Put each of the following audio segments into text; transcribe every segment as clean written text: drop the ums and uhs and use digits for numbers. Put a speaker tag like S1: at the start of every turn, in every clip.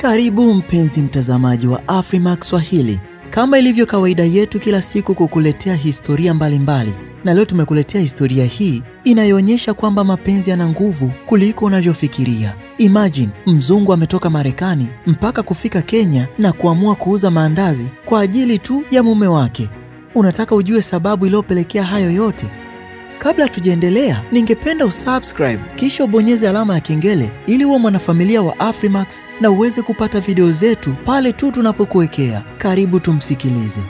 S1: Karibu mpenzi mtazamaji wa Afrimax Swahili. Kama ilivyo kawaida yetu kila siku kukuletea historia mbalimbali. Na leo tumekuletea historia hii inayoonyesha kwamba mapenzi yana nguvu kuliko unavyofikiria. Imagine, mzungu ametoka Marekani mpaka kufika Kenya na kuamua kuuza maandazi kwa ajili tu ya mume wake. Unataka ujue sababu iliyopelekea hayo yote? Kabla tujaendelea, ningependa usubscribe kisha ubonyeze alama ya kengele ili uwe mwanafamilia wa Afrimax na uweze kupata video zetu pale tu tunapokuwekea. Karibu tumsikilize.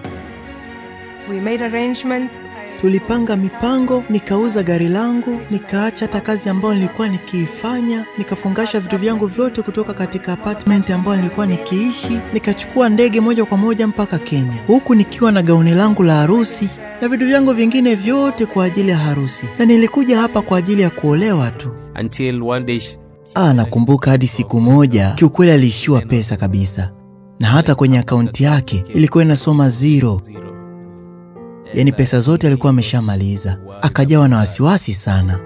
S2: We made arrangements.
S1: Tulipanga mipango, nikauza gari langu, nikaacha hata kazi ambayo nilikuwa nikiifanya, nikafungasha vitu vyangu vyote kutoka katika apartment ambayo nilikuwa nikiishi, nikachukua ndege moja kwa moja mpaka Kenya. Huku nikiwa na gauni langu la harusi na vitu vyangu vingine vyote kwa ajili ya harusi. Na nilikuja hapa kwa ajili ya kuolewa tu.
S3: Until one day
S1: nakumbuka hadi siku moja kiukweli aliishiwa pesa kabisa. Na hata kwenye akaunti yake ilikuwa inasoma 0. Yani pesa zote alikuwa ameshamaliza. Akajawa na wasiwasi sana.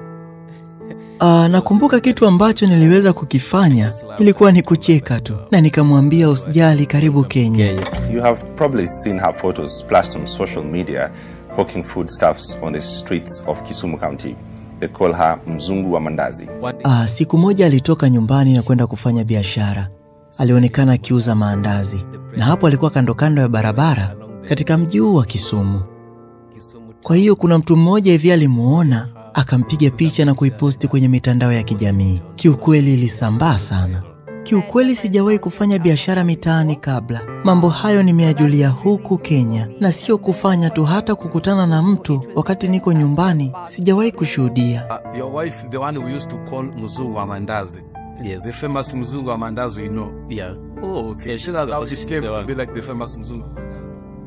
S1: Nakumbuka kitu ambacho niliweza kukifanya ilikuwa ni kucheka tu. Na nikamwambia usijali, karibu Kenya.
S4: You have probably seen her photos splashed on social media hawking foodstuffs on the streets of Kisumu County. They call her mzungu wa mandazi.
S1: Siku moja alitoka nyumbani na kwenda kufanya biashara. Alionekana akiuza maandazi. Na hapo alikuwa kando kando ya barabara katika mji wa Kisumu. Kwa hiyo kuna mtu mmoja hivi alimuona, akampiga picha na kuiposti kwenye mitandao ya kijamii. Kiukweli ilisambaa sana. Kiukweli sijawahi kufanya biashara mitaani kabla. Mambo hayo nimeyajulia huku Kenya, na sio kufanya tu, hata kukutana na mtu wakati niko nyumbani sijawahi kushuhudia.
S5: Your wife, the one we used to call mzungu wa mandazi.
S3: Yes.
S5: The famous mzungu wa mandazi, you know.
S3: Yeah.
S5: Oh, okay.
S3: Yeah,
S5: How she came to be like the famous mzungu.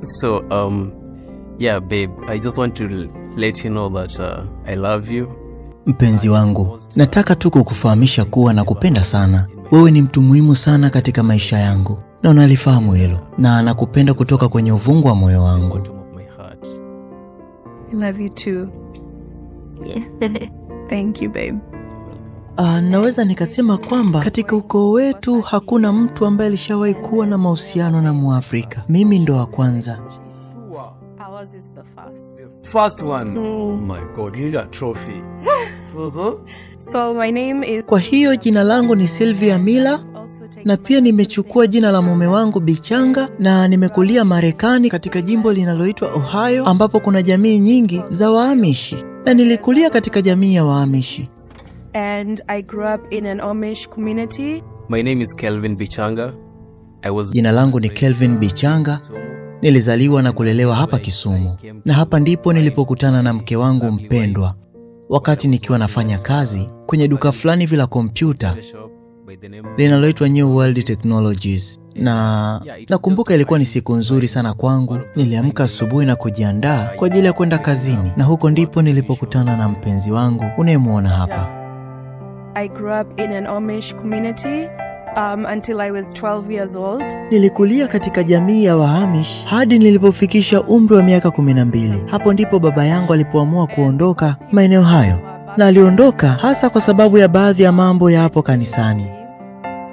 S3: So, yeah, babe, I just want to let you know that I love you.
S1: Mpenzi wangu, nataka tu kukufahamisha kuwa nakupenda sana. Wewe ni mtu muhimu sana katika maisha yangu, na unalifahamu hilo. Na nakupenda kutoka kwenye uvungu wa moyo wangu.
S2: I love you too. Yeah. Thank you, babe.
S1: Naweza nikasema kwamba katika ukoo wetu hakuna mtu ambaye alishawahi kuwa na mahusiano na Muafrika. Mimi ndo wa kwanza.
S2: Ours is the first.
S5: First one. Oh my God, you got a trophy.
S2: So my name is...
S1: Kwa hiyo jina langu ni Sylvia Miller, na pia nimechukua jina la mume wangu Bichanga, na nimekulia Marekani katika jimbo linaloitwa Ohio ambapo kuna jamii nyingi za Waamishi, na nilikulia katika jamii ya Waamishi.
S2: And I grew up in an Amish community.
S3: My name is Kelvin Bichanga.
S1: Jina langu ni Kelvin Bichanga. Nilizaliwa na kulelewa hapa Kisumu. Na hapa ndipo nilipokutana na mke wangu mpendwa wakati nikiwa nafanya kazi kwenye duka fulani vila kompyuta linaloitwa New World Technologies. Na nakumbuka ilikuwa ni siku nzuri sana kwangu. Niliamka asubuhi na kujiandaa kwa ajili ya kwenda kazini, na huko ndipo nilipokutana na mpenzi wangu unayemuona hapa.
S2: I grew up in an Amish community until I was 12 years old.
S1: Nilikulia katika jamii ya Wahamish hadi nilipofikisha umri wa miaka 12. Hapo ndipo baba yangu alipoamua kuondoka maeneo hayo. Na aliondoka hasa kwa sababu ya baadhi ya mambo ya hapo kanisani.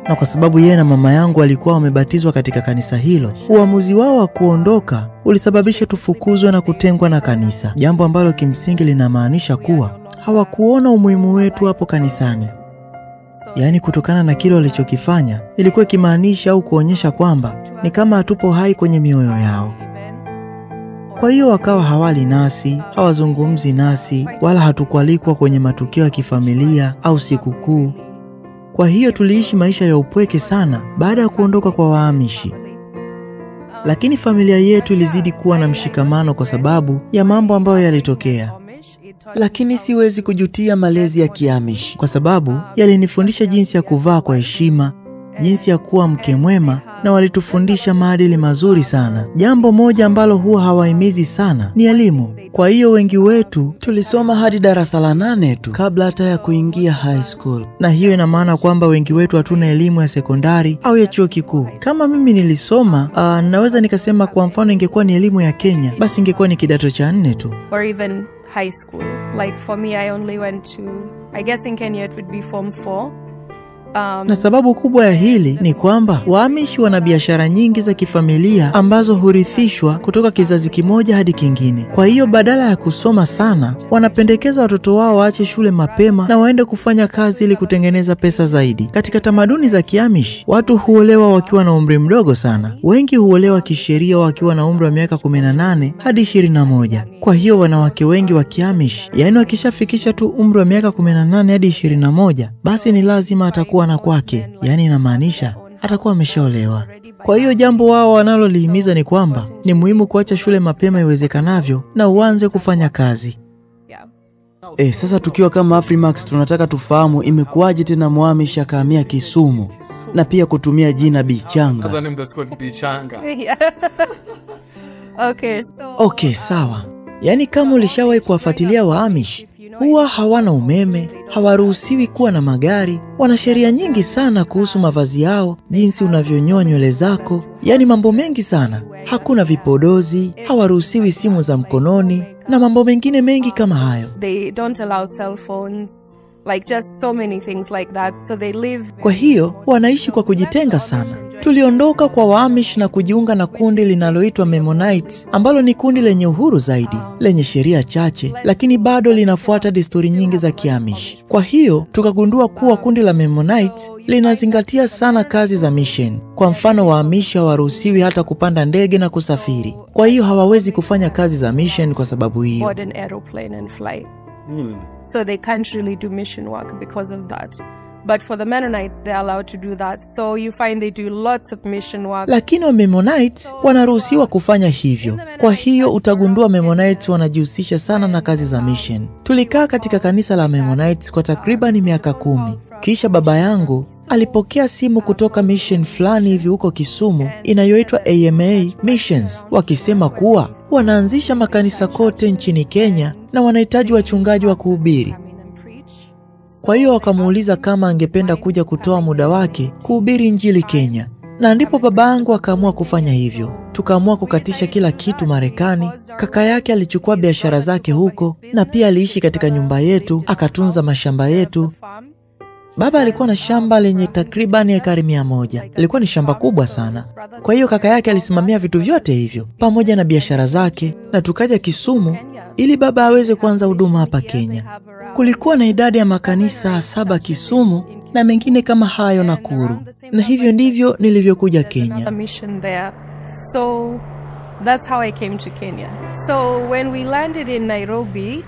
S1: Na kwa sababu yeye na mama yangu walikuwa wamebatizwa katika kanisa hilo, uamuzi wao wa kuondoka ulisababisha tufukuzwe na kutengwa na kanisa. Jambo ambalo kimsingi linamaanisha kuwa hawakuona umuhimu wetu hapo kanisani. Yaani kutokana na kile walichokifanya, ilikuwa kimaanisha au kuonyesha kwamba ni kama hatupo hai kwenye mioyo yao. Kwa hiyo wakawa hawali nasi, hawazungumzi nasi, wala hatukualikwa kwenye matukio ya kifamilia au sikukuu. Kwa hiyo tuliishi maisha ya upweke sana baada ya kuondoka kwa Waamishi. Lakini familia yetu ilizidi kuwa na mshikamano kwa sababu ya mambo ambayo yalitokea. Lakini siwezi kujutia malezi ya Kiamishi kwa sababu yalinifundisha jinsi ya kuvaa kwa heshima, jinsi ya kuwa mke mwema, na walitufundisha maadili mazuri sana. Jambo moja ambalo huwa hawahimizi sana ni elimu. Kwa hiyo wengi wetu tulisoma hadi darasa la 8 tu kabla hata ya kuingia high school. Na hiyo ina maana kwamba wengi wetu hatuna elimu ya sekondari au ya chuo kikuu. Kama mimi nilisoma, naweza nikasema kwa mfano ingekuwa ni elimu ya Kenya, basi ingekuwa ni kidato cha 4 tu.
S2: Or even high school. Like for me, I only went to, I guess in Kenya it would be Form 4.
S1: Na sababu kubwa ya hili ni kwamba Waamish wana biashara nyingi za kifamilia ambazo hurithishwa kutoka kizazi kimoja hadi kingine. Kwa hiyo badala ya kusoma sana, wanapendekeza watoto wao waache shule mapema na waende kufanya kazi ili kutengeneza pesa zaidi. Katika tamaduni za Kiamish, watu huolewa wakiwa na umri mdogo sana. Wengi huolewa kisheria wakiwa na umri wa miaka 18 hadi 21. Kwa hiyo wanawake wengi wa Kiamish, yaani wakishafikisha tu umri wa miaka 18 hadi 21, basi ni lazima atakuwa na kwake, yaani inamaanisha atakuwa ameshaolewa. Kwa hiyo jambo wao wanalolihimiza ni kwamba ni muhimu kuacha shule mapema iwezekanavyo na uanze kufanya kazi. Sasa tukiwa kama Afrimax tunataka tufahamu imekuwaje tena Mwamish akahamia Kisumu na pia kutumia jina Bichanga. Okay, sawa. Yaani kama ulishawahi kuwafuatilia Waamish, huwa hawana umeme, hawaruhusiwi kuwa na magari, wana sheria nyingi sana kuhusu mavazi yao, jinsi unavyonyoa nywele zako, yaani mambo mengi sana. Hakuna vipodozi, hawaruhusiwi simu za mkononi na mambo mengine mengi kama hayo.
S2: They don't allow cell phones, like just so many things like that. So they live.
S1: Kwa hiyo wanaishi kwa kujitenga sana. Tuliondoka kwa Waamish na kujiunga na kundi linaloitwa Mennonites, ambalo ni kundi lenye uhuru zaidi, lenye sheria chache, lakini bado linafuata desturi nyingi za Kiamish. Kwa hiyo tukagundua kuwa kundi la Mennonites linazingatia sana kazi za mission. Kwa mfano, Waamish hawaruhusiwi hata kupanda ndege na kusafiri. Kwa hiyo hawawezi kufanya kazi za mission kwa sababu hiyo.
S2: Board an aeroplane and fly. So they can't really do mission work because of that. But for the Mennonites, they're allowed to do that. So you find they do lots of mission work.
S1: Lakini wa Mennonites wanaruhusiwa kufanya hivyo. Kwa hiyo utagundua Mennonites wanajihusisha sana na kazi za mission. Tulikaa katika kanisa la Mennonites kwa takriban miaka 10. Kisha baba yangu alipokea simu kutoka mission fulani hivi huko Kisumu inayoitwa AMA Missions, wakisema kuwa wanaanzisha makanisa kote nchini Kenya na wanahitaji wachungaji wa kuhubiri. Kwa hiyo wakamuuliza kama angependa kuja kutoa muda wake kuhubiri injili Kenya. Na ndipo baba yangu akaamua kufanya hivyo. Tukaamua kukatisha kila kitu Marekani. Kaka yake alichukua biashara zake huko na pia aliishi katika nyumba yetu, akatunza mashamba yetu. Baba alikuwa na shamba lenye takriban ekari 100. Ilikuwa ni shamba kubwa sana. Kwa hiyo kaka yake alisimamia vitu vyote hivyo pamoja na biashara zake, na tukaja Kisumu ili baba aweze kuanza huduma hapa Kenya. Kulikuwa na idadi ya makanisa 7 Kisumu na mengine kama hayo Nakuru, na hivyo ndivyo nilivyokuja Kenya.
S2: So that's how I came to Kenya. So when we landed in Nairobi,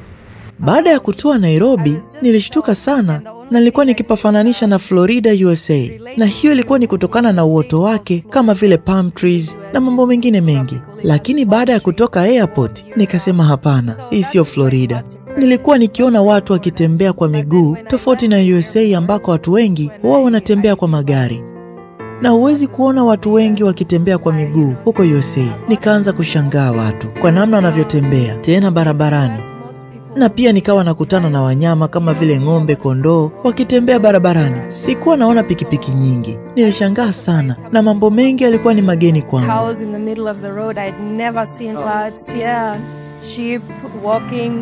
S1: baada ya kutua Nairobi, nilishtuka sana na nilikuwa nikipafananisha na Florida, USA. Na hiyo ilikuwa ni kutokana na uoto wake kama vile palm trees na mambo mengine mengi. Lakini baada ya kutoka airport, nikasema hapana, hii sio Florida. Nilikuwa nikiona watu wakitembea kwa miguu, tofauti na USA ambako watu wengi huwa wanatembea kwa magari. Na huwezi kuona watu wengi wakitembea kwa miguu huko USA. Nikaanza kushangaa watu kwa namna wanavyotembea tena barabarani. Na pia nikawa nakutana na wanyama kama vile ng'ombe, kondoo wakitembea barabarani. Sikuwa naona pikipiki nyingi. Nilishangaa sana na mambo mengi yalikuwa ni mageni kwangu.
S2: Cows in the middle of the road, I'd never seen that. Yeah, sheep walking.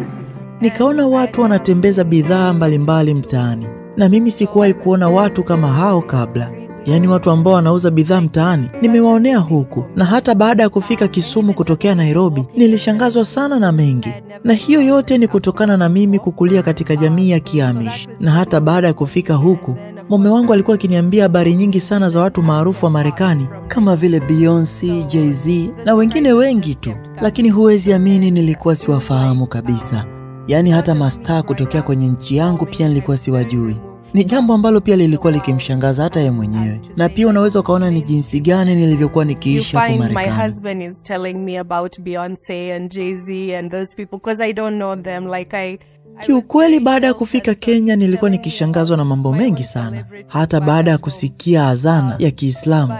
S1: Nikaona watu wanatembeza bidhaa mbalimbali mtaani. Na mimi sikuwahi kuona watu kama hao kabla. Yaani watu ambao wanauza bidhaa mtaani nimewaonea huku. Na hata baada ya kufika Kisumu kutokea Nairobi, nilishangazwa sana na mengi. Na hiyo yote ni kutokana na mimi kukulia katika jamii ya Kiamish. Na hata baada ya kufika huku, mume wangu alikuwa akiniambia habari nyingi sana za watu maarufu wa Marekani kama vile Beyonce, Jay-Z na wengine wengi tu. Lakini huwezi amini nilikuwa siwafahamu kabisa. Yaani hata mastaa kutokea kwenye nchi yangu pia nilikuwa siwajui. Ni jambo ambalo pia lilikuwa likimshangaza hata yeye mwenyewe. Na pia unaweza ukaona ni jinsi gani nilivyokuwa nikiishi kwa Marekani.
S2: My husband is telling me about Beyonce and Jay-Z and those people because I don't know them. Like
S1: Kiukweli baada ya kufika Kenya nilikuwa nikishangazwa na mambo mengi sana. Hata baada ya kusikia azana ya Kiislamu,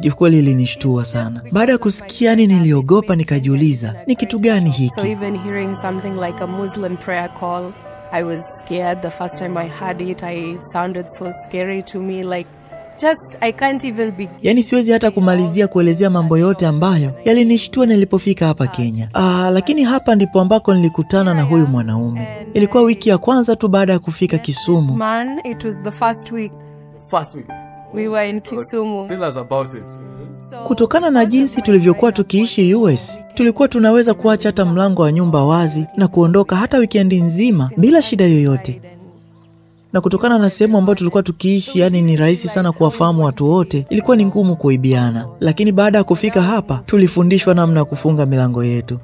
S1: kiukweli ilinishtua sana. Baada ya kusikia niliogopa, nikajiuliza, ni kitu gani hiki?
S2: So even hearing something like a Muslim prayer call, I was scared the first time I heard it. It sounded so scary to me, like I can't even begin.
S1: Yaani siwezi hata kumalizia kuelezea mambo yote ambayo yalinishtua nilipofika hapa Kenya. Lakini hapa ndipo ambako nilikutana na huyu mwanaume. Ilikuwa wiki ya kwanza tu baada ya kufika Kisumu.
S2: Man, it was the first week.
S5: First week.
S2: We were in Kisumu.
S5: Tell us about it.
S1: Kutokana na jinsi tulivyokuwa tukiishi US, tulikuwa tunaweza kuacha hata mlango wa nyumba wazi na kuondoka hata wikendi nzima bila shida yoyote. Na kutokana na sehemu ambayo tulikuwa tukiishi, yani ni rahisi sana kuwafahamu watu wote, ilikuwa ni ngumu kuibiana. Lakini baada ya kufika hapa, tulifundishwa namna ya kufunga milango yetu.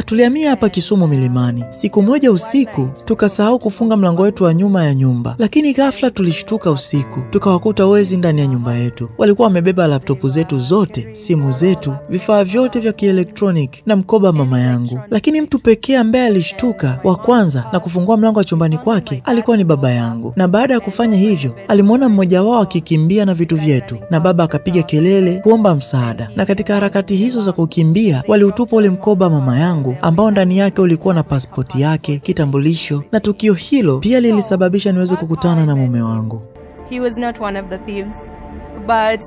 S1: Tulihamia hapa Kisumu milimani. Siku moja usiku, tukasahau kufunga mlango wetu wa nyuma ya nyumba. Lakini ghafla tulishtuka usiku, tukawakuta wezi ndani ya nyumba yetu. Walikuwa wamebeba laptopu zetu zote, simu zetu, vifaa vyote vya kielektroniki na mkoba mama yangu. Lakini mtu pekee ambaye alishtuka wa kwanza na kufungua mlango wa chumbani kwake alikuwa ni baba yangu. Na baada ya kufanya hivyo, alimuona mmoja wao akikimbia na vitu vyetu, na baba akapiga kelele kuomba msaada. Na katika harakati hizo za kukimbia, waliutupa ule mkoba mama yangu ambao ndani yake ulikuwa na pasipoti yake, kitambulisho, na tukio hilo pia lilisababisha niweze kukutana na mume wangu.
S2: He was not one of the thieves, but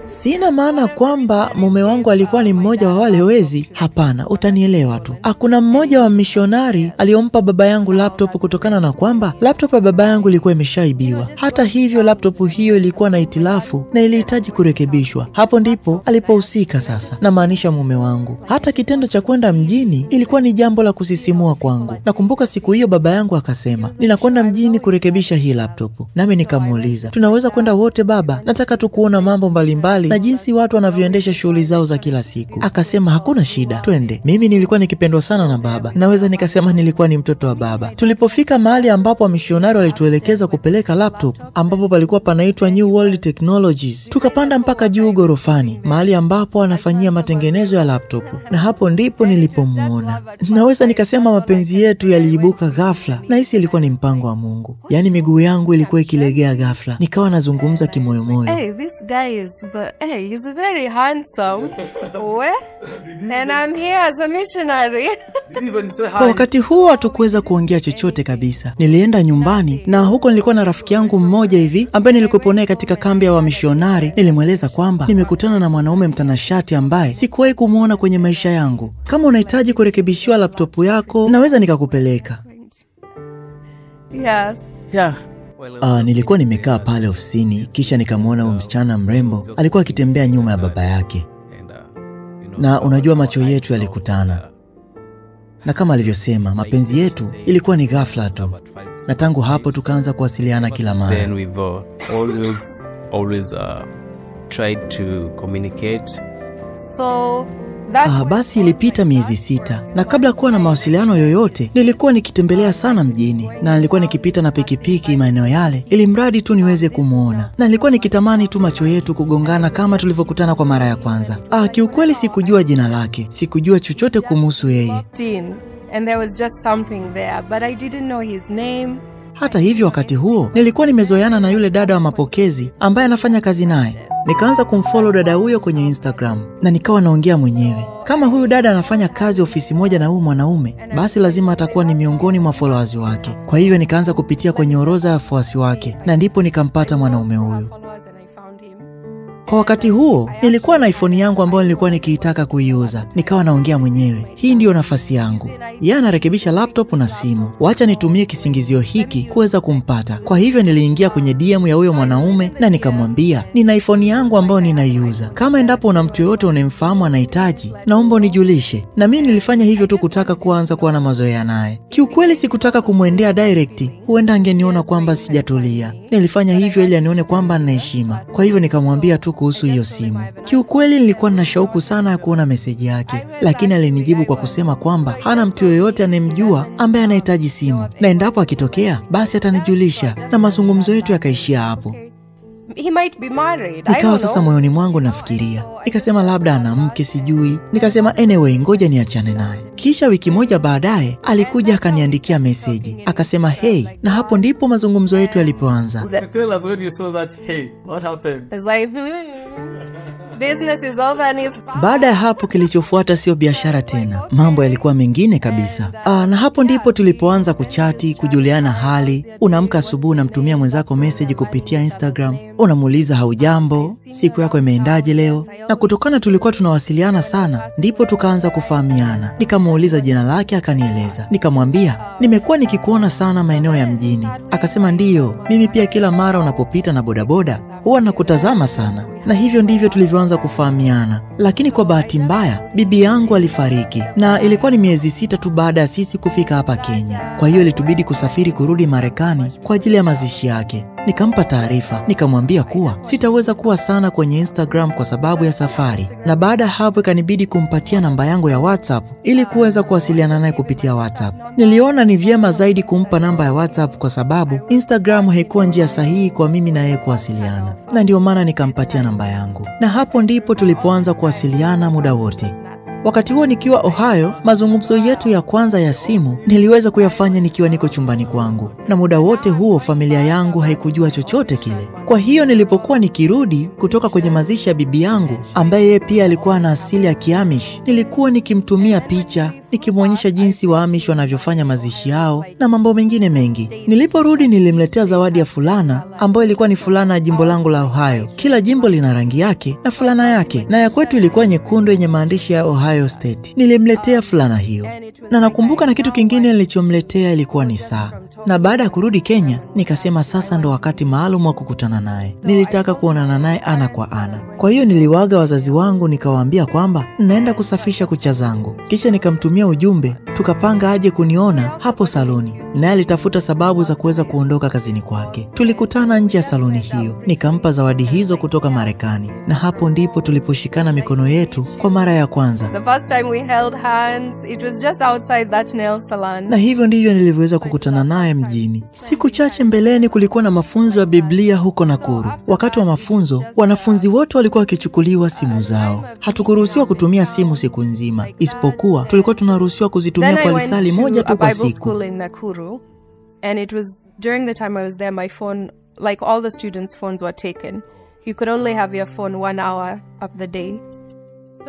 S1: Sina maana kwamba mume wangu alikuwa ni mmoja wa wale wezi. Hapana, utanielewa tu. Hakuna mmoja wa mishonari aliyompa baba yangu laptop kutokana na kwamba laptop ya baba yangu ilikuwa imeshaibiwa. Hata hivyo, laptop hiyo ilikuwa na hitilafu na ilihitaji kurekebishwa. Hapo ndipo alipohusika sasa, na maanisha mume wangu. Hata kitendo cha kwenda mjini ilikuwa ni jambo la kusisimua kwangu. Nakumbuka siku hiyo baba yangu akasema, "Ninakwenda mjini kurekebisha hii laptop." Nami nikamuuliza, "Tunaweza kwenda wote baba? Nataka tu kuona mambo mbalimbali na jinsi watu wanavyoendesha shughuli zao za kila siku." Akasema, "Hakuna shida, twende." Mimi nilikuwa nikipendwa sana na baba. Naweza nikasema nilikuwa ni mtoto wa baba. Tulipofika mahali ambapo wamishonari walituelekeza kupeleka laptop, ambapo palikuwa panaitwa New World Technologies, tukapanda mpaka juu gorofani, mahali ambapo anafanyia matengenezo ya laptop. Na hapo ndipo nilipomuona. Naweza nikasema mapenzi yetu yaliibuka ghafla, na hisi ilikuwa ni mpango wa Mungu. Yaani miguu yangu ilikuwa ikilegea ghafla. Nikawa nazungumza kimoyomoyo,
S2: "Hey, this guy is he's very handsome. And I'm here as a missionary."
S1: Kwa wakati huo hatukuweza kuongea chochote kabisa. Nilienda nyumbani, na huko nilikuwa na rafiki yangu mmoja hivi ambaye nilikuwa naye katika kambi ya wamishonari. Nilimweleza kwamba nimekutana na mwanaume mtanashati ambaye sikuwahi kumuona kwenye maisha yangu. Kama unahitaji kurekebishiwa laptopu yako, naweza nikakupeleka.
S2: Yes.
S3: Yeah.
S1: Nilikuwa nimekaa pale ofisini, kisha nikamwona huyo msichana mrembo alikuwa akitembea nyuma ya baba yake. Na unajua macho yetu yalikutana. Na kama alivyosema, mapenzi yetu ilikuwa ni ghafla tu. Na tangu hapo tukaanza kuwasiliana kila mara.
S3: Then we've always tried to communicate.
S2: So
S1: Basi ilipita miezi 6, na kabla kuwa na mawasiliano yoyote, nilikuwa nikitembelea sana mjini, na nilikuwa nikipita na pikipiki maeneo yale, ili mradi tu niweze kumuona. Na nilikuwa nikitamani tu macho yetu kugongana kama tulivyokutana kwa mara ya kwanza. Kiukweli sikujua jina lake, sikujua chochote kumhusu yeye.
S2: And there was just something there, but I didn't know his name.
S1: Hata hivyo, wakati huo nilikuwa nimezoeana na yule dada wa mapokezi ambaye anafanya kazi naye. Nikaanza kumfollow dada huyo kwenye Instagram, na nikawa naongea mwenyewe, kama huyu dada anafanya kazi ofisi moja na huyu mwanaume, basi lazima atakuwa ni miongoni mwa followers wake. Kwa hivyo nikaanza kupitia kwenye orodha ya wafuasi wake, na ndipo nikampata mwanaume huyo. Kwa wakati huo nilikuwa na iPhone yangu ambayo nilikuwa nikiitaka kuiuza. Nikawa naongea mwenyewe, hii ndiyo nafasi yangu. Yeye anarekebisha laptop na simu. Wacha nitumie kisingizio hiki kuweza kumpata. Kwa hivyo niliingia kwenye DM ya huyo mwanaume na nikamwambia, "Nina iPhone yangu ambayo ninaiuza. Kama endapo una mtu yote unemfahamu anahitaji, naomba unijulishe." Na mimi nilifanya hivyo tu kutaka kuanza kuwa na mazoea naye. Kiukweli sikutaka kumwendea direct, huenda angeniona kwamba sijatulia. Nilifanya hivyo ili anione kwamba nina heshima. Kwa hivyo nikamwambia tu kuhusu hiyo simu. Kiukweli nilikuwa na shauku sana ya kuona meseji yake, lakini alinijibu kwa kusema kwamba hana mtu yoyote anemjua ambaye anahitaji simu, na endapo akitokea basi atanijulisha, na mazungumzo yetu yakaishia hapo.
S2: He might be married.
S1: Nikawa sasa moyoni mwangu nafikiria. Nikasema labda ana mke, sijui. Nikasema anyway, ngoja niachane naye. Kisha wiki moja baadaye alikuja akaniandikia meseji. Akasema hey, na hapo ndipo mazungumzo yetu yalipoanza.
S5: Tell us when you saw that hey, what happened?
S2: It's like business is over and he's...
S1: Baada ya hapo kilichofuata sio biashara tena. Mambo yalikuwa mengine kabisa. Na hapo ndipo tulipoanza kuchati, kujuliana hali. Unaamka asubuhi unamtumia mwenzako message kupitia Instagram. Unamuuliza haujambo, siku yako imeendaje leo? Na kutokana tulikuwa tunawasiliana sana, ndipo tukaanza kufahamiana. Nikamuuliza jina lake akanieleza. Nikamwambia, nimekuwa nikikuona sana maeneo ya mjini. Akasema ndiyo, mimi pia kila mara unapopita na bodaboda huwa nakutazama sana. Na hivyo ndivyo tulivyoanza kufahamiana. Lakini kwa bahati mbaya, bibi yangu alifariki na ilikuwa ni miezi 6 tu baada ya sisi kufika hapa Kenya. Kwa hiyo ilitubidi kusafiri kurudi Marekani kwa ajili ya mazishi yake. Nikampa taarifa, nikamwambia kuwa sitaweza kuwa sana kwenye Instagram kwa sababu ya safari. Na baada hapo ikanibidi kumpatia namba yangu ya WhatsApp ili kuweza kuwasiliana naye kupitia WhatsApp. Niliona ni vyema zaidi kumpa namba ya WhatsApp kwa sababu Instagram haikuwa njia sahihi kwa mimi na yeye kuwasiliana. Na ndio maana nikampatia namba yangu. Na hapo ndipo tulipoanza kuwasiliana muda wote. Wakati huo nikiwa Ohio, mazungumzo yetu ya kwanza ya simu niliweza kuyafanya nikiwa niko chumbani kwangu. Na muda wote huo familia yangu haikujua chochote kile. Kwa hiyo nilipokuwa nikirudi kutoka kwenye mazishi ya bibi yangu, ambaye yeye pia alikuwa na asili ya Kiamish, nilikuwa nikimtumia picha, nikimuonyesha jinsi Waamish wanavyofanya mazishi yao na mambo mengine mengi. Niliporudi nilimletea zawadi ya fulana ambayo ilikuwa ni fulana ya jimbo langu la Ohio. Kila jimbo lina rangi yake na fulana yake, na ya kwetu ilikuwa nyekundu yenye maandishi ya Ohio State. Nilimletea fulana hiyo. Na nakumbuka na kitu kingine nilichomletea ilikuwa ni saa. Na baada ya kurudi Kenya, nikasema sasa ndo wakati maalum wa kukutana naye. Nilitaka kuonana naye ana kwa ana. Kwa hiyo niliwaaga wazazi wangu nikawaambia kwamba naenda kusafisha kucha zangu. Kisha nikamtumia ujumbe, tukapanga aje kuniona hapo saloni. Naye alitafuta sababu za kuweza kuondoka kazini kwake. Tulikutana nje ya saloni hiyo. Nikampa zawadi hizo kutoka Marekani. Na hapo ndipo tuliposhikana mikono yetu kwa mara ya kwanza.
S2: The first time we held hands, it was just outside that nail salon.
S1: Na hivyo ndivyo nilivyoweza kukutana naye mjini. Siku chache mbeleni kulikuwa na mafunzo ya Biblia huko Nakuru. Wakati wa mafunzo, wanafunzi wote walikuwa wakichukuliwa simu zao. Hatukuruhusiwa kutumia simu siku nzima, isipokuwa tulikuwa tunaruhusiwa kuzitumia kwa lisali moja tu kwa siku.
S2: And it was during the time I was there, my phone, like all the students' phones were taken. You could only have your phone 1 hour of the day.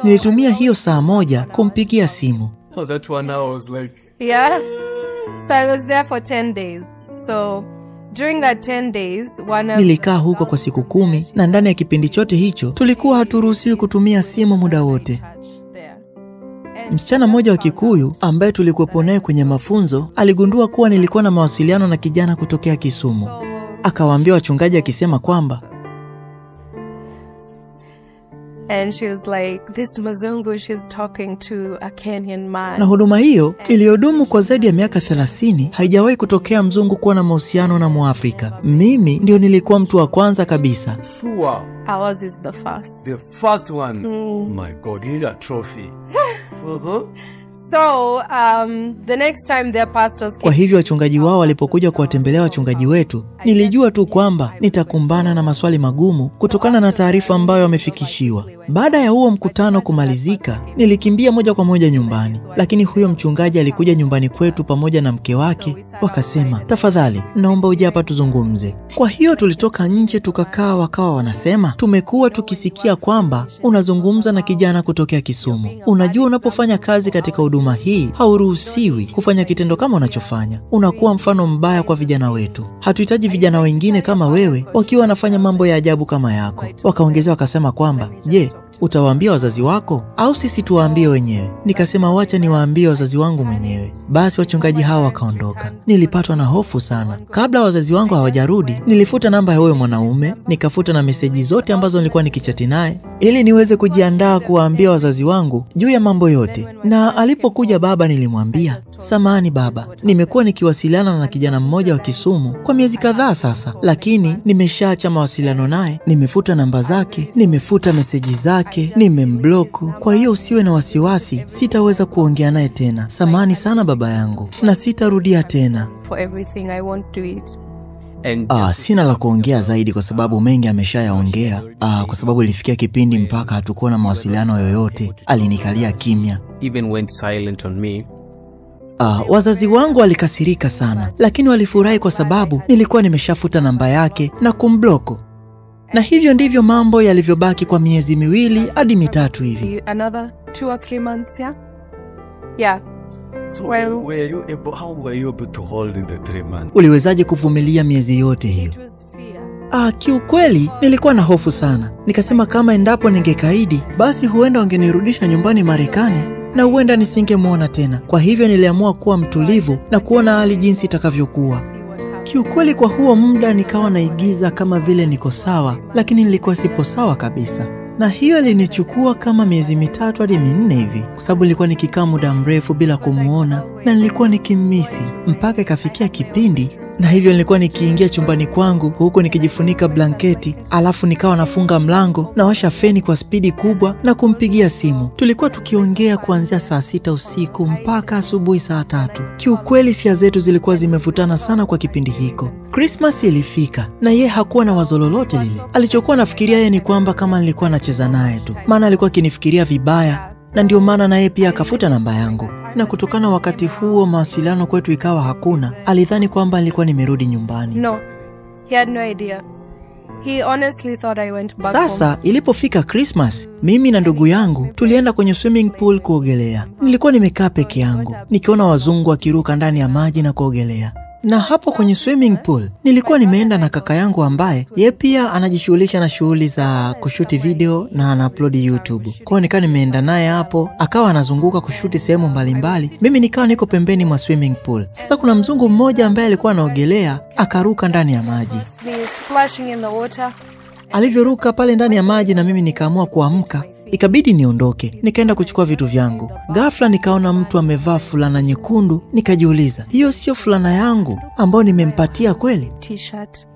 S1: Nilitumia hiyo saa moja kumpigia simu.
S5: Oh, that 1 hour was like...
S2: Yeah. So I was there for 10 days. So during that 10 days,
S1: nilikaa huko kwa siku 10, na ndani ya kipindi chote hicho tulikuwa haturuhusiwi kutumia simu muda wote. Msichana mmoja wa Kikuyu ambaye tulikuwa naye kwenye mafunzo aligundua kuwa nilikuwa na mawasiliano na kijana kutokea Kisumu. Akawaambia wachungaji akisema kwamba,
S2: and she was like, this Mzungu, she's talking to a Kenyan man.
S1: Na huduma hiyo iliyodumu kwa zaidi ya miaka 30 haijawahi kutokea mzungu kuwa na mahusiano na Mwafrika. Mimi ndio nilikuwa mtu wa kwanza kabisa.
S5: Wow.
S2: Ours is the first.
S5: The first one. Oh my God, you got a trophy.
S2: So, the next time their pastors came...
S1: Kwa hivyo wachungaji wao walipokuja kuwatembelea wachungaji wetu, nilijua tu kwamba nitakumbana na maswali magumu kutokana na taarifa ambayo wamefikishiwa. Baada ya huo mkutano kumalizika, nilikimbia moja kwa moja nyumbani. Lakini huyo mchungaji alikuja nyumbani kwetu pamoja na mke wake, wakasema, tafadhali, naomba uje hapa tuzungumze. Kwa hiyo tulitoka nje tukakaa, wakawa wanasema, tumekuwa tukisikia kwamba unazungumza na kijana kutokea Kisumu. Unajua unapofanya kazi katika huduma hii, hauruhusiwi kufanya kitendo kama unachofanya. Unakuwa mfano mbaya kwa vijana wetu. Hatuhitaji vijana wengine kama wewe wakiwa wanafanya mambo ya ajabu kama yako. Wakaongezea wakasema kwamba, je, utawaambia wazazi wako au sisi tuwaambie wenyewe? Nikasema wacha niwaambie wazazi wangu mwenyewe. Basi wachungaji hao wakaondoka. Nilipatwa na hofu sana. Kabla wazazi wangu hawajarudi, nilifuta namba ya huyo mwanaume, nikafuta na meseji zote ambazo nilikuwa nikichati naye ili niweze kujiandaa kuwaambia wazazi wangu juu ya mambo yote. Na alipokuja baba nilimwambia, samahani baba, nimekuwa nikiwasiliana na kijana mmoja wa Kisumu kwa miezi kadhaa sasa, lakini nimeshaacha mawasiliano naye, nimefuta namba zake, nimefuta meseji zake, nimemblock. Kwa hiyo usiwe na wasiwasi, sitaweza kuongea naye tena. Samahani sana baba yangu, na sitarudia tena.
S2: For everything I won't do it.
S1: Sina la kuongea zaidi kwa sababu mengi ameshayaongea. Kwa sababu ilifikia kipindi mpaka hatukuwa na mawasiliano yoyote. Alinikalia kimya.
S3: Even went silent on me.
S1: Wazazi wangu walikasirika sana, lakini walifurahi kwa sababu nilikuwa nimeshafuta namba yake na kumblock. Na hivyo ndivyo mambo yalivyobaki kwa miezi 2 hadi 3 hivi.
S2: Another 2 or 3 months, yeah.
S5: So how were you able to hold in the 3 months?
S1: Uliwezaje kuvumilia miezi yote hiyo?
S2: It was fear.
S1: Kiukweli nilikuwa na hofu sana. Nikasema kama endapo ningekaidi, basi huenda wangenirudisha nyumbani Marekani na huenda nisingemuona tena. Kwa hivyo niliamua kuwa mtulivu na kuona hali jinsi itakavyokuwa. Kiukweli kwa huo muda nikawa naigiza kama vile niko sawa, lakini nilikuwa sipo sawa kabisa. Na hiyo ilinichukua kama miezi 3 hadi 4 hivi, kwa sababu nilikuwa nikikaa muda mrefu bila kumuona na nilikuwa nikimmisi mpaka ikafikia kipindi. Na hivyo nilikuwa nikiingia chumbani kwangu huko nikijifunika blanketi, alafu nikawa nafunga mlango na washa feni kwa spidi kubwa na kumpigia simu. Tulikuwa tukiongea kuanzia saa 6 usiku mpaka asubuhi saa 3. Kiukweli hisia zetu zilikuwa zimevutana sana kwa kipindi hiko. Christmas ilifika na yeye hakuwa na wazo lolote lile. Alichokuwa nafikiria yeye ni kwamba kama nilikuwa nacheza naye tu, maana alikuwa akinifikiria vibaya, na ndio maana na yeye pia akafuta namba yangu. Na kutokana wakati huo mawasiliano kwetu ikawa hakuna, alidhani kwamba nilikuwa nimerudi nyumbani.
S2: No, he had no idea. He honestly thought I went back
S1: Sasa
S2: home.
S1: ilipofika Christmas, mimi na ndugu yangu tulienda kwenye swimming pool kuogelea. Nilikuwa nimekaa peke yangu, nikiona wazungu wakiruka ndani ya maji na kuogelea. Na hapo kwenye swimming pool nilikuwa nimeenda na kaka yangu ambaye yeye pia anajishughulisha na shughuli za kushuti video na ana-upload YouTube. Kwa hiyo nikawa nimeenda naye hapo, akawa anazunguka kushuti sehemu mbalimbali. Mimi nikawa niko pembeni mwa swimming pool. Sasa kuna mzungu mmoja ambaye alikuwa anaogelea, akaruka ndani ya maji.
S2: Me splashing in the water.
S1: Alivyoruka pale ndani ya maji na mimi nikaamua kuamka. Ikabidi niondoke, nikaenda kuchukua vitu vyangu. Ghafla nikaona mtu amevaa fulana nyekundu, nikajiuliza, hiyo sio fulana yangu ambayo nimempatia kweli?
S2: T-shirt.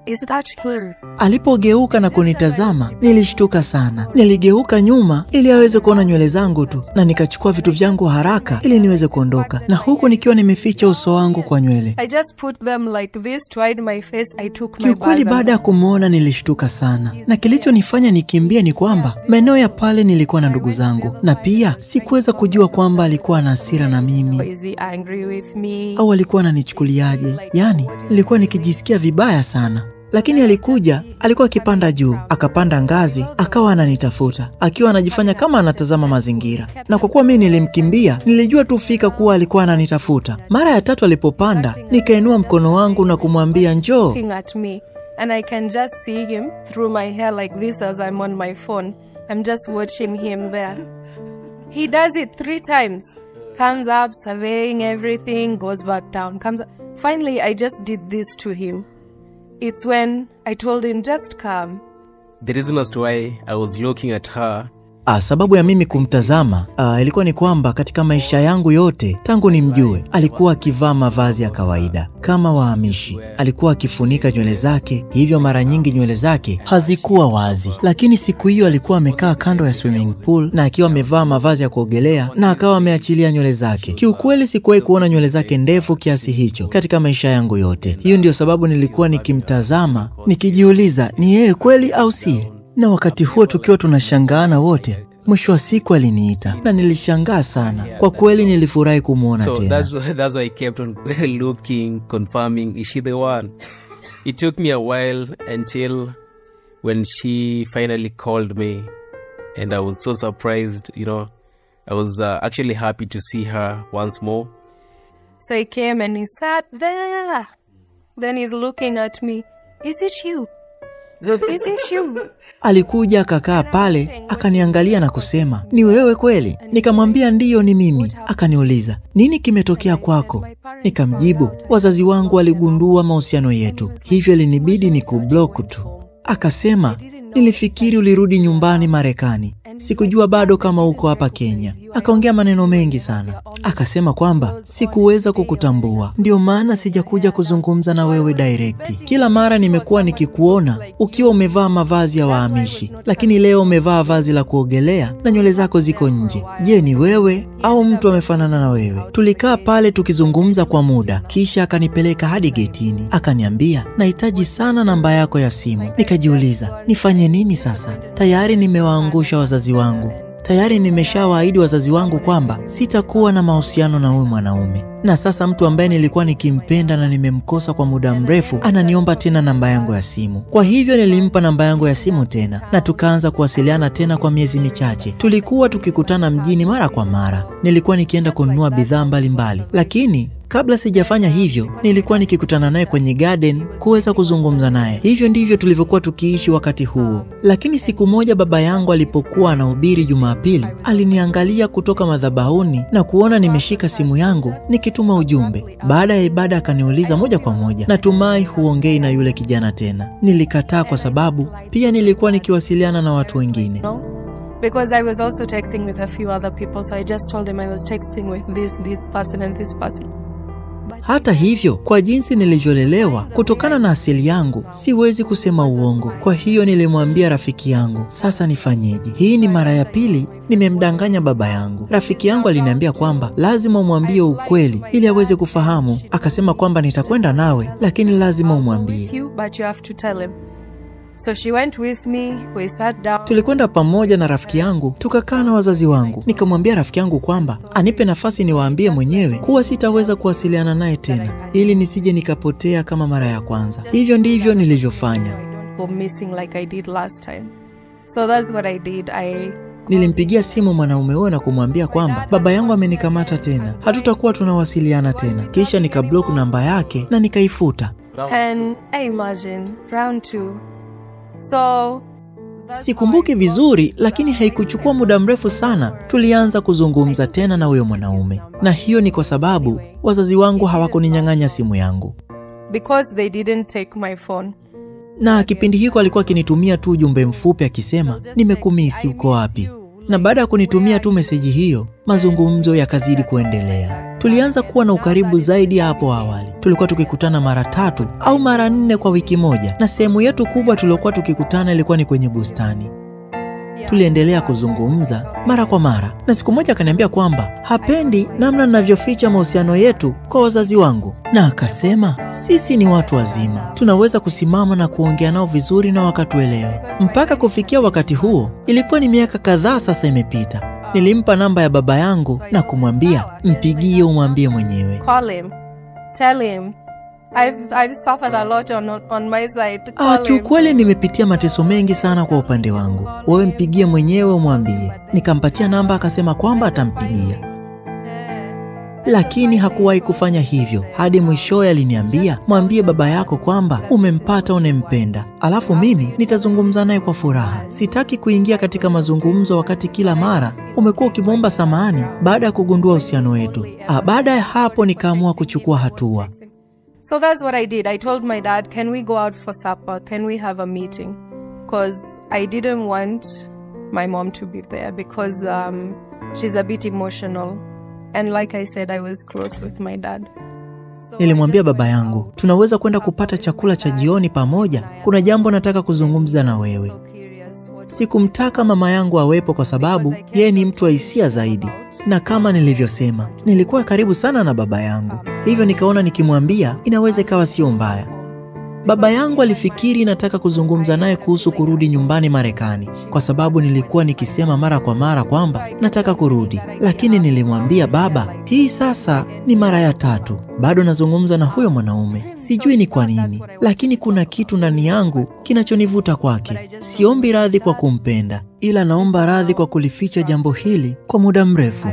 S2: Is that him?
S1: Alipogeuka na kunitazama, nilishtuka sana. Niligeuka nyuma ili aweze kuona nywele zangu tu, na nikachukua vitu vyangu haraka ili niweze kuondoka, na huku nikiwa nimeficha uso wangu kwa nywele.
S2: I just put them like this to hide my face. I took my
S1: Kiukweli
S2: bags
S1: baada ya kumuona nilishtuka sana, na kilichonifanya nikimbie ni kwamba maeneo ya pale nilikuwa na ndugu zangu, na pia sikuweza kujua kwamba alikuwa na hasira na mimi
S2: Is he angry with me?
S1: au alikuwa ananichukuliaje. Yani nilikuwa nikijisikia vibaya sana. Lakini alikuwa akipanda juu, akapanda ngazi, akawa ananitafuta, akiwa anajifanya kama anatazama mazingira. Na kwa kuwa mimi nilimkimbia, nilijua tu fika kuwa alikuwa ananitafuta. Mara ya 3 alipopanda, nikainua mkono wangu na kumwambia njoo.
S2: Looking at me, and I can just see him through my hair like this as I'm on my phone. I'm just watching him there. He does it 3 times. Comes up, surveying everything, goes back down, comes up. Finally, I just did this to him. It's when I told him, just come.
S3: The reason as to why I was looking at her,
S1: Sababu ya mimi kumtazama ilikuwa ni kwamba katika maisha yangu yote tangu nimjue, alikuwa akivaa mavazi ya kawaida kama wahamishi. Alikuwa akifunika nywele zake, hivyo mara nyingi nywele zake hazikuwa wazi. Lakini siku hiyo alikuwa amekaa kando ya swimming pool na akiwa amevaa mavazi ya kuogelea na akawa ameachilia nywele zake. Kiukweli sikuwahi kuona nywele zake ndefu kiasi hicho katika maisha yangu yote. Hiyo ndio sababu nilikuwa nikimtazama nikijiuliza ni yeye kweli au si. Na wakati huo tukiwa tunashangaana wote, mwisho wa siku aliniita na nilishangaa sana. Kwa kweli nilifurahi kumuona
S3: so
S1: tena.
S3: that's why I kept on looking, confirming, is she the one? It took me a while until when she finally called me, and I was so surprised, I was actually happy to see her once more.
S2: So he came and he sat there. Then he's looking at me. Is it you? Is it you?
S1: Alikuja akakaa pale, akaniangalia na kusema, ni wewe kweli? Nikamwambia ndiyo, ni mimi. Akaniuliza, nini kimetokea kwako? Nikamjibu, wazazi wangu waligundua mahusiano yetu, hivyo ilinibidi nikublock tu. Akasema, nilifikiri ulirudi nyumbani Marekani. Sikujua bado kama uko hapa Kenya. Akaongea maneno mengi sana. Akasema kwamba sikuweza kukutambua, ndio maana sijakuja kuzungumza na wewe direct. Kila mara nimekuwa nikikuona ukiwa umevaa mavazi ya wahamishi, lakini leo umevaa vazi la kuogelea na nywele zako ziko nje. Je, ni wewe au mtu amefanana na wewe? Tulikaa pale tukizungumza kwa muda, kisha akanipeleka hadi getini. Akaniambia, nahitaji sana namba yako ya simu. Nikajiuliza, nifanye nini sasa? Tayari nimewaangusha wazazi wangu. Tayari nimeshawaahidi wazazi wangu kwamba sitakuwa na mahusiano na huyu mwanaume. Na sasa mtu ambaye nilikuwa nikimpenda na nimemkosa kwa muda mrefu ananiomba tena namba yangu ya simu. Kwa hivyo nilimpa namba yangu ya simu tena na tukaanza kuwasiliana tena kwa miezi michache. Tulikuwa tukikutana mjini mara kwa mara. Nilikuwa nikienda kununua bidhaa mbalimbali, lakini kabla sijafanya hivyo, nilikuwa nikikutana naye kwenye garden kuweza kuzungumza naye. Hivyo ndivyo tulivyokuwa tukiishi wakati huo. Lakini siku moja baba yangu alipokuwa anahubiri Jumapili, aliniangalia kutoka madhabahuni na kuona nimeshika simu yangu nikituma ujumbe. Baada ya ibada akaniuliza moja kwa moja, "Natumai huongei na yule kijana tena?" Nilikataa kwa sababu pia nilikuwa nikiwasiliana na watu wengine.
S2: Because I was also texting with a few other people, so I just told him I was texting with this person and this person.
S1: Hata hivyo, kwa jinsi nilivyolelewa kutokana na asili yangu, siwezi kusema uongo. Kwa hiyo nilimwambia rafiki yangu, "Sasa nifanyeje? Hii ni mara ya pili nimemdanganya baba yangu." Rafiki yangu aliniambia kwamba lazima umwambie ukweli ili aweze kufahamu. Akasema kwamba nitakwenda nawe, lakini lazima umwambie.
S2: But you have to tell him. So she went with me, we sat down.
S1: Tulikwenda pamoja na rafiki yangu, tukakaa na wazazi wangu. Nikamwambia rafiki yangu kwamba anipe nafasi niwaambie mwenyewe kuwa sitaweza kuwasiliana naye tena, ili nisije nikapotea kama mara ya kwanza. Hivyo ndivyo nilivyofanya.
S2: Go missing like I did last time. So that's what I did.
S1: Nilimpigia simu mwanaume huyo na kumwambia kwamba baba yangu amenikamata tena, hatutakuwa tunawasiliana tena. Kisha nikablock namba yake na nikaifuta.
S2: And I imagine round 2. So
S1: sikumbuki vizuri, lakini haikuchukua muda mrefu sana tulianza kuzungumza tena na huyo mwanaume. Na hiyo ni kwa sababu wazazi wangu hawakuninyang'anya simu yangu.
S2: Because they didn't take my phone.
S1: Na kipindi hiko alikuwa akinitumia tu ujumbe mfupi akisema, "Nimekumisi, uko wapi?" Na baada ya kunitumia tu meseji hiyo, mazungumzo yakazidi kuendelea. Tulianza kuwa na ukaribu zaidi hapo awali. Tulikuwa tukikutana mara 3 au mara 4 kwa wiki moja, na sehemu yetu kubwa tuliokuwa tukikutana ilikuwa ni kwenye bustani. Tuliendelea kuzungumza mara kwa mara, na siku moja akaniambia kwamba hapendi namna ninavyoficha mahusiano yetu kwa wazazi wangu, na akasema sisi ni watu wazima, tunaweza kusimama na kuongea nao vizuri na wakatuelewa. Mpaka kufikia wakati huo, ilikuwa ni miaka kadhaa sasa imepita. Nilimpa namba ya baba yangu na kumwambia mpigie umwambie mwenyewe.
S2: Call him. Tell him. I've suffered a lot on my side.
S1: Kiukweli nimepitia mateso mengi sana kwa upande wangu. Wewe mpigie mwenyewe umwambie. Nikampatia namba, akasema kwamba atampigia. Lakini hakuwahi kufanya hivyo. Hadi mwishowe aliniambia, "Mwambie baba yako kwamba umempata unempenda. Alafu mimi nitazungumza naye kwa furaha. Sitaki kuingia katika mazungumzo wakati kila mara umekuwa ukimwomba samahani baada ya kugundua uhusiano wetu." Baada ya hapo nikaamua kuchukua hatua.
S2: So that's what I did. I told my dad, "Can we go out for supper? Can we have a meeting?" Because I didn't want my mom to be there because she's a bit emotional. And like I said, I was close with my dad.
S1: Nilimwambia baba yangu, "Tunaweza kwenda kupata chakula cha jioni pamoja. Kuna jambo nataka kuzungumza na wewe." Sikumtaka mama yangu awepo kwa sababu yeye ni mtu wa hisia zaidi. Na kama nilivyosema, nilikuwa karibu sana na baba yangu. Hivyo nikaona nikimwambia inaweza ikawa sio mbaya. Baba yangu alifikiri nataka kuzungumza naye kuhusu kurudi nyumbani Marekani, kwa sababu nilikuwa nikisema mara kwa mara kwamba nataka kurudi. Lakini nilimwambia baba, hii sasa ni mara ya 3. Bado nazungumza na huyo mwanaume. Sijui ni kwa nini, lakini kuna kitu ndani yangu kinachonivuta kwake. Siombi radhi kwa kumpenda, ila naomba radhi kwa kulificha jambo hili kwa muda mrefu.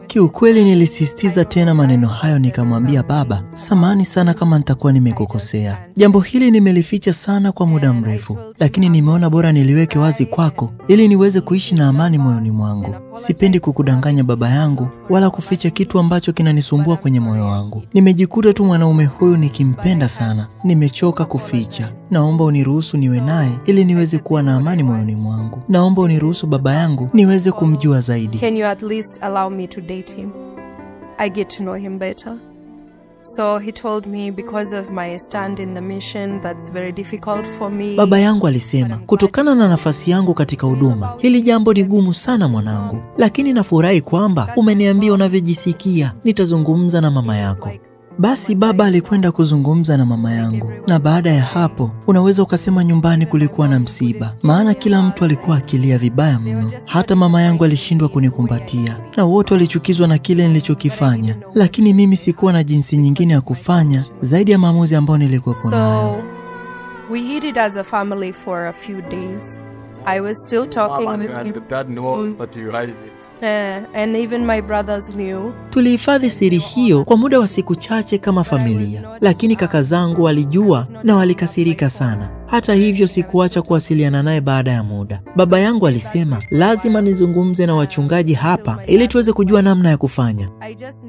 S1: Kiukweli nilisisitiza tena maneno hayo, nikamwambia baba, samahani sana kama nitakuwa nimekukosea. Jambo hili nimelificha sana kwa muda mrefu, lakini nimeona bora niliweke wazi kwako ili niweze kuishi na amani moyoni mwangu. Sipendi kukudanganya baba yangu wala kuficha kitu ambacho kinanisumbua kwenye moyo wangu. Nimejikuta tu mwanaume huyu nikimpenda sana. Nimechoka kuficha. Naomba uniruhusu niwe naye ili niweze kuwa na amani moyoni mwangu. Naomba uniruhusu baba yangu niweze kumjua zaidi.
S2: Can you at least allow me to date him? I get to know him better. So he told me because of my stand in the mission, that's very difficult for me.
S1: Baba yangu alisema, kutokana na nafasi yangu katika huduma, hili jambo ni gumu sana mwanangu. Lakini nafurahi kwamba umeniambia unavyojisikia. Nitazungumza na mama yako. Basi baba alikwenda kuzungumza na mama yangu, na baada ya hapo unaweza ukasema nyumbani kulikuwa na msiba, maana kila mtu alikuwa akilia vibaya mno. Hata mama yangu alishindwa kunikumbatia, na wote walichukizwa na kile nilichokifanya, lakini mimi sikuwa na jinsi nyingine ya kufanya zaidi ya maamuzi ambayo nilikuwa nayo.
S2: So we hid it as a family for a few days. I was still talking with him.
S5: Dad knows that you hide it.
S2: And even my brothers knew.
S1: Tulihifadhi siri hiyo kwa muda wa siku chache kama familia, lakini kaka zangu walijua na walikasirika sana. Hata hivyo sikuacha kuwasiliana naye baada ya muda. Baba yangu alisema lazima nizungumze na wachungaji hapa ili tuweze kujua namna ya kufanya.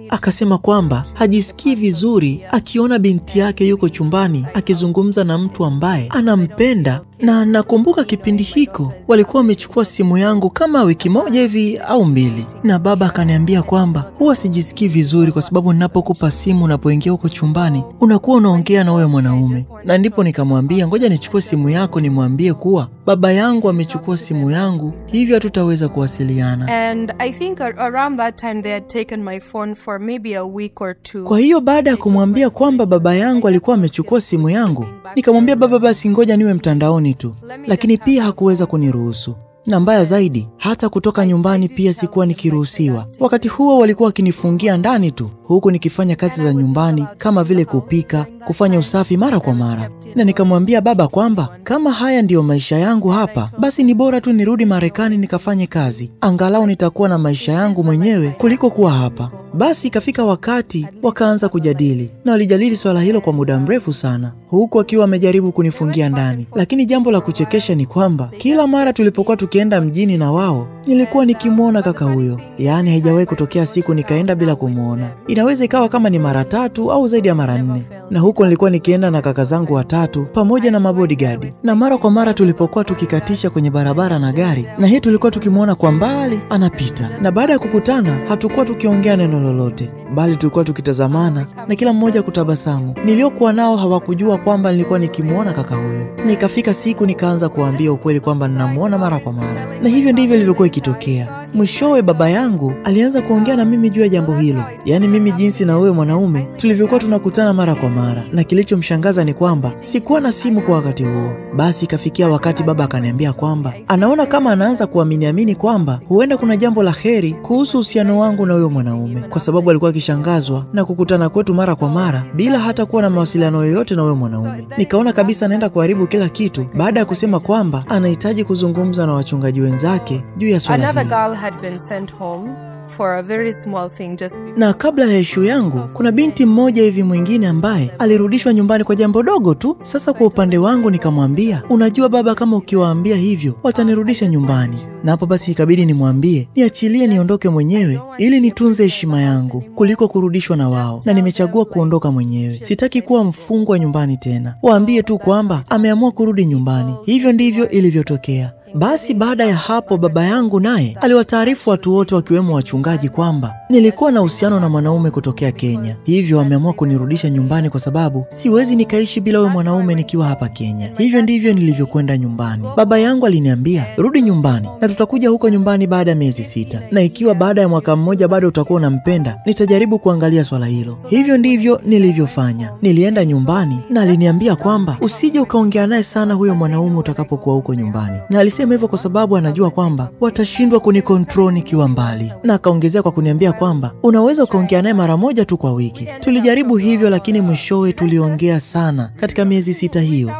S1: Akasema kwamba hajisikii vizuri akiona binti yake yuko chumbani akizungumza na mtu ambaye anampenda, na nakumbuka kipindi hiko walikuwa wamechukua simu yangu kama wiki moja hivi au 2, na baba akaniambia kwamba huwa sijisikii vizuri kwa sababu ninapokupa simu unapoingia huko chumbani unakuwa unaongea na wewe mwanaume. Na ndipo nikamwambia ngoja nichukue simu yako nimwambie kuwa baba yangu amechukua simu yangu, hivyo hatutaweza kuwasiliana.
S2: And I think around that time they had taken my phone for maybe a week or 2.
S1: Kwa hiyo baada ya kumwambia kwamba baba yangu alikuwa amechukua simu yangu, nikamwambia baba basi ngoja niwe mtandaoni tu, lakini pia hakuweza kuniruhusu. Na mbaya zaidi, hata kutoka nyumbani pia sikuwa nikiruhusiwa. Wakati huo walikuwa wakinifungia ndani tu, huku nikifanya kazi za nyumbani kama vile kupika, kufanya usafi mara kwa mara. Na nikamwambia baba kwamba kama haya ndiyo maisha yangu hapa, basi ni bora tu nirudi Marekani nikafanye kazi. Angalau nitakuwa na maisha yangu mwenyewe kuliko kuwa hapa. Basi ikafika wakati wakaanza kujadili, na walijadili swala hilo kwa muda mrefu sana, huku akiwa amejaribu kunifungia ndani. Lakini jambo la kuchekesha ni kwamba kila mara tulipokuwa tukienda mjini na wao, nilikuwa nikimuona kaka huyo. Yaani haijawahi kutokea siku nikaenda bila kumuona. Inaweza ikawa kama ni mara 3 au zaidi ya mara 4. Na huko nilikuwa nikienda na kaka zangu 3 pamoja na mabodyguard. Na mara kwa mara tulipokuwa tukikatisha kwenye barabara na gari, na hii tulikuwa tukimuona kwa mbali anapita. Na baada ya kukutana hatukuwa tukiongea neno lolote, bali tulikuwa tukitazamana na kila mmoja kutabasamu. Niliokuwa nao hawakujua kwamba nilikuwa nikimuona kaka huyo. Na ikafika siku nikaanza kuambia ukweli kwamba ninamuona mara kwa mara. Na hivyo ndivyo ilivyokuwa ikitokea. Mwishowe baba yangu alianza kuongea na mimi juu ya jambo hilo. Yaani mimi jinsi na wewe mwanaume tulivyokuwa tunakutana mara kwa mara. Na kilichomshangaza ni kwamba sikuwa na simu kwa wakati huo. Basi ikafikia wakati baba akaniambia kwamba anaona kama anaanza kuamini kwamba huenda kuna jambo la heri kuhusu uhusiano wangu na wewe mwanaume, kwa sababu alikuwa akishangazwa na kukutana kwetu mara kwa mara bila hata kuwa na mawasiliano yoyote na wewe mwanaume. Nikaona kabisa anaenda kuharibu kila kitu baada ya kusema kwamba anahitaji kuzungumza na wachungaji wenzake juu ya swala hili.
S2: Had been sent home for a very small thing just before.
S1: Na kabla ya issue yangu, kuna binti mmoja hivi mwingine ambaye alirudishwa nyumbani kwa jambo dogo tu. Sasa kwa upande wangu nikamwambia, unajua baba, kama ukiwaambia hivyo watanirudisha nyumbani. Na hapo basi ikabidi nimwambie niachilie niondoke mwenyewe ili nitunze heshima yangu kuliko kurudishwa na wao, na nimechagua kuondoka mwenyewe. Sitaki kuwa mfungwa nyumbani tena. Waambie tu kwamba ameamua kurudi nyumbani. Hivyo ndivyo ilivyotokea. Basi baada ya hapo baba yangu naye aliwataarifu watu wote wakiwemo wachungaji kwamba nilikuwa na uhusiano na mwanaume kutokea Kenya. Hivyo wameamua kunirudisha nyumbani kwa sababu siwezi nikaishi bila wewe mwanaume nikiwa hapa Kenya. Hivyo ndivyo nilivyokwenda nyumbani. Baba yangu aliniambia, rudi nyumbani na tutakuja huko nyumbani baada ya miezi 6. Na ikiwa baada ya mwaka mmoja bado utakuwa unampenda, nitajaribu kuangalia swala hilo. Hivyo ndivyo nilivyofanya. Nilienda nyumbani na aliniambia kwamba usije ukaongea naye sana huyo mwanaume utakapokuwa huko nyumbani. Na alisema hivyo kwa sababu anajua kwamba watashindwa kunikontrol nikiwa mbali. Na akaongezea kwa kuniambia kwamba unaweza ukaongea naye mara moja tu kwa wiki. Tulijaribu hivyo, lakini mwishowe tuliongea sana katika miezi 6 hiyo.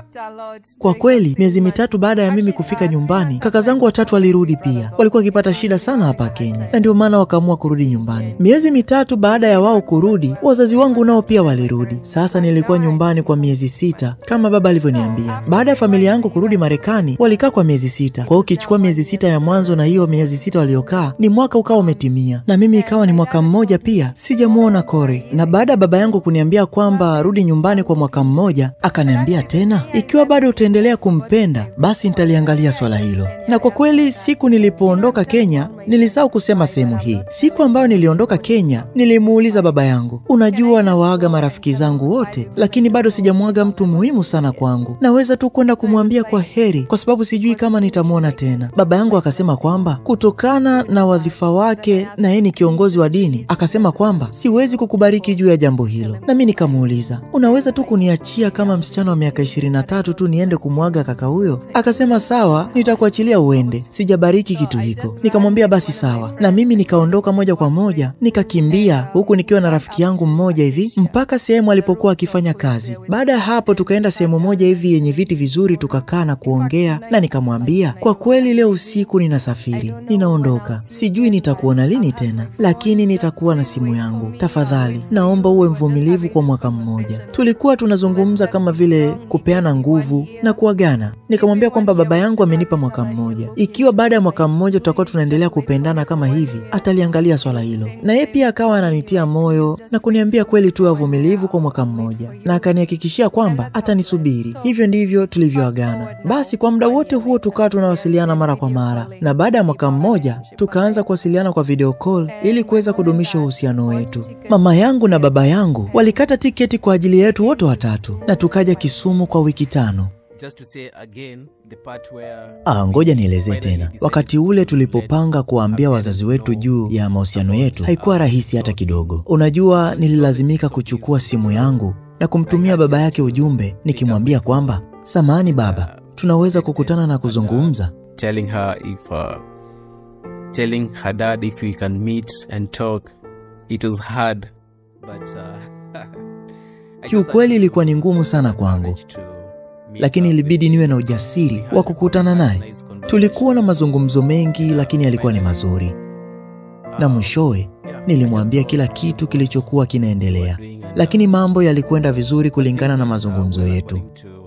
S1: Kwa kweli miezi 3 baada ya mimi kufika nyumbani, kaka zangu 3 walirudi pia. Walikuwa wakipata shida sana hapa Kenya, na ndio maana wakaamua kurudi nyumbani. Miezi 3 baada ya wao kurudi, wazazi wangu nao pia walirudi. Sasa nilikuwa nyumbani kwa miezi 6 kama baba alivyoniambia. Baada ya familia yangu kurudi Marekani, walikaa kwa miezi 6. Kwa hiyo ukichukua miezi 6 ya mwanzo na hiyo miezi 6 waliokaa, ni mwaka ukawa umetimia. Na mimi ikawa ni mwaka mmoja pia sijamuona Corey. Na baada ya baba yangu kuniambia kwamba rudi nyumbani kwa mwaka mmoja, akaniambia tena, ikiwa bado utaendelea kumpenda, basi nitaliangalia swala hilo. Na kwa kweli siku nilipoondoka Kenya, nilisahau kusema sehemu hii. Siku ambayo niliondoka Kenya, nilimuuliza baba yangu, unajua na waaga marafiki zangu wote, lakini bado sijamuaga mtu muhimu sana kwangu. Naweza tu kwenda kumwambia kwa heri kwa sababu sijui kama nitamwona tena. Baba yangu akasema kwamba kutokana na wadhifa wake na yeye ni kiongozi wa dini, akasema kwamba siwezi kukubariki juu ya jambo hilo. Na mimi nikamuuliza, unaweza tu kuniachia kama msichana wa miaka 23 tu niende kumwaga kaka huyo? Akasema sawa, nitakuachilia uende, sijabariki kitu hiko. Nikamwambia basi sawa, na mimi nikaondoka moja kwa moja, nikakimbia huku nikiwa na rafiki yangu mmoja hivi mpaka sehemu alipokuwa akifanya kazi. Baada ya hapo tukaenda sehemu moja hivi yenye viti vizuri, tukakaa na kuongea, na nikamwambia kwa kweli leo usiku ninasafiri, ninaondoka, sijui nitakuona lini tena, lakini nitakuwa na simu yangu. Tafadhali naomba uwe mvumilivu kwa mwaka mmoja. Tulikuwa tunazungumza kama vile kupeana nguvu na kuagana. Nikamwambia kwamba baba yangu amenipa mwaka mmoja, ikiwa baada ya mwaka mmoja tutakuwa tunaendelea kupendana kama hivi, ataliangalia swala hilo. Na yeye pia akawa ananitia moyo na kuniambia kweli tu uvumilivu kwa mwaka mmoja, na akanihakikishia kwamba atanisubiri. Hivyo ndivyo tulivyoagana. Basi kwa muda wote huo tukawa tunawasiliana mara kwa mara, na baada ya mwaka mmoja tukaanza kuwasiliana kwa video call ili kuweza kudumisha uhusiano wetu. Mama yangu na baba yangu walikata tiketi kwa ajili yetu wote watatu, na tukaja Kisumu kwa wiki 5. Ngoja nielezee tena. Wakati ule tulipopanga kuambia wazazi wetu juu ya mahusiano yetu, haikuwa rahisi hata kidogo. Unajua, nililazimika kuchukua simu yangu na kumtumia baba yake ujumbe nikimwambia kwamba, samahani baba, tunaweza kukutana na kuzungumza.
S3: Telling her dad if we can meet and talk. It was hard, but
S1: kiukweli ilikuwa ni ngumu sana kwangu, lakini ilibidi niwe na ujasiri wa kukutana naye. Tulikuwa na mazungumzo mengi, lakini yalikuwa ni mazuri, na mwishowe nilimwambia kila kitu kilichokuwa kinaendelea, lakini mambo yalikwenda vizuri kulingana na mazungumzo yetu.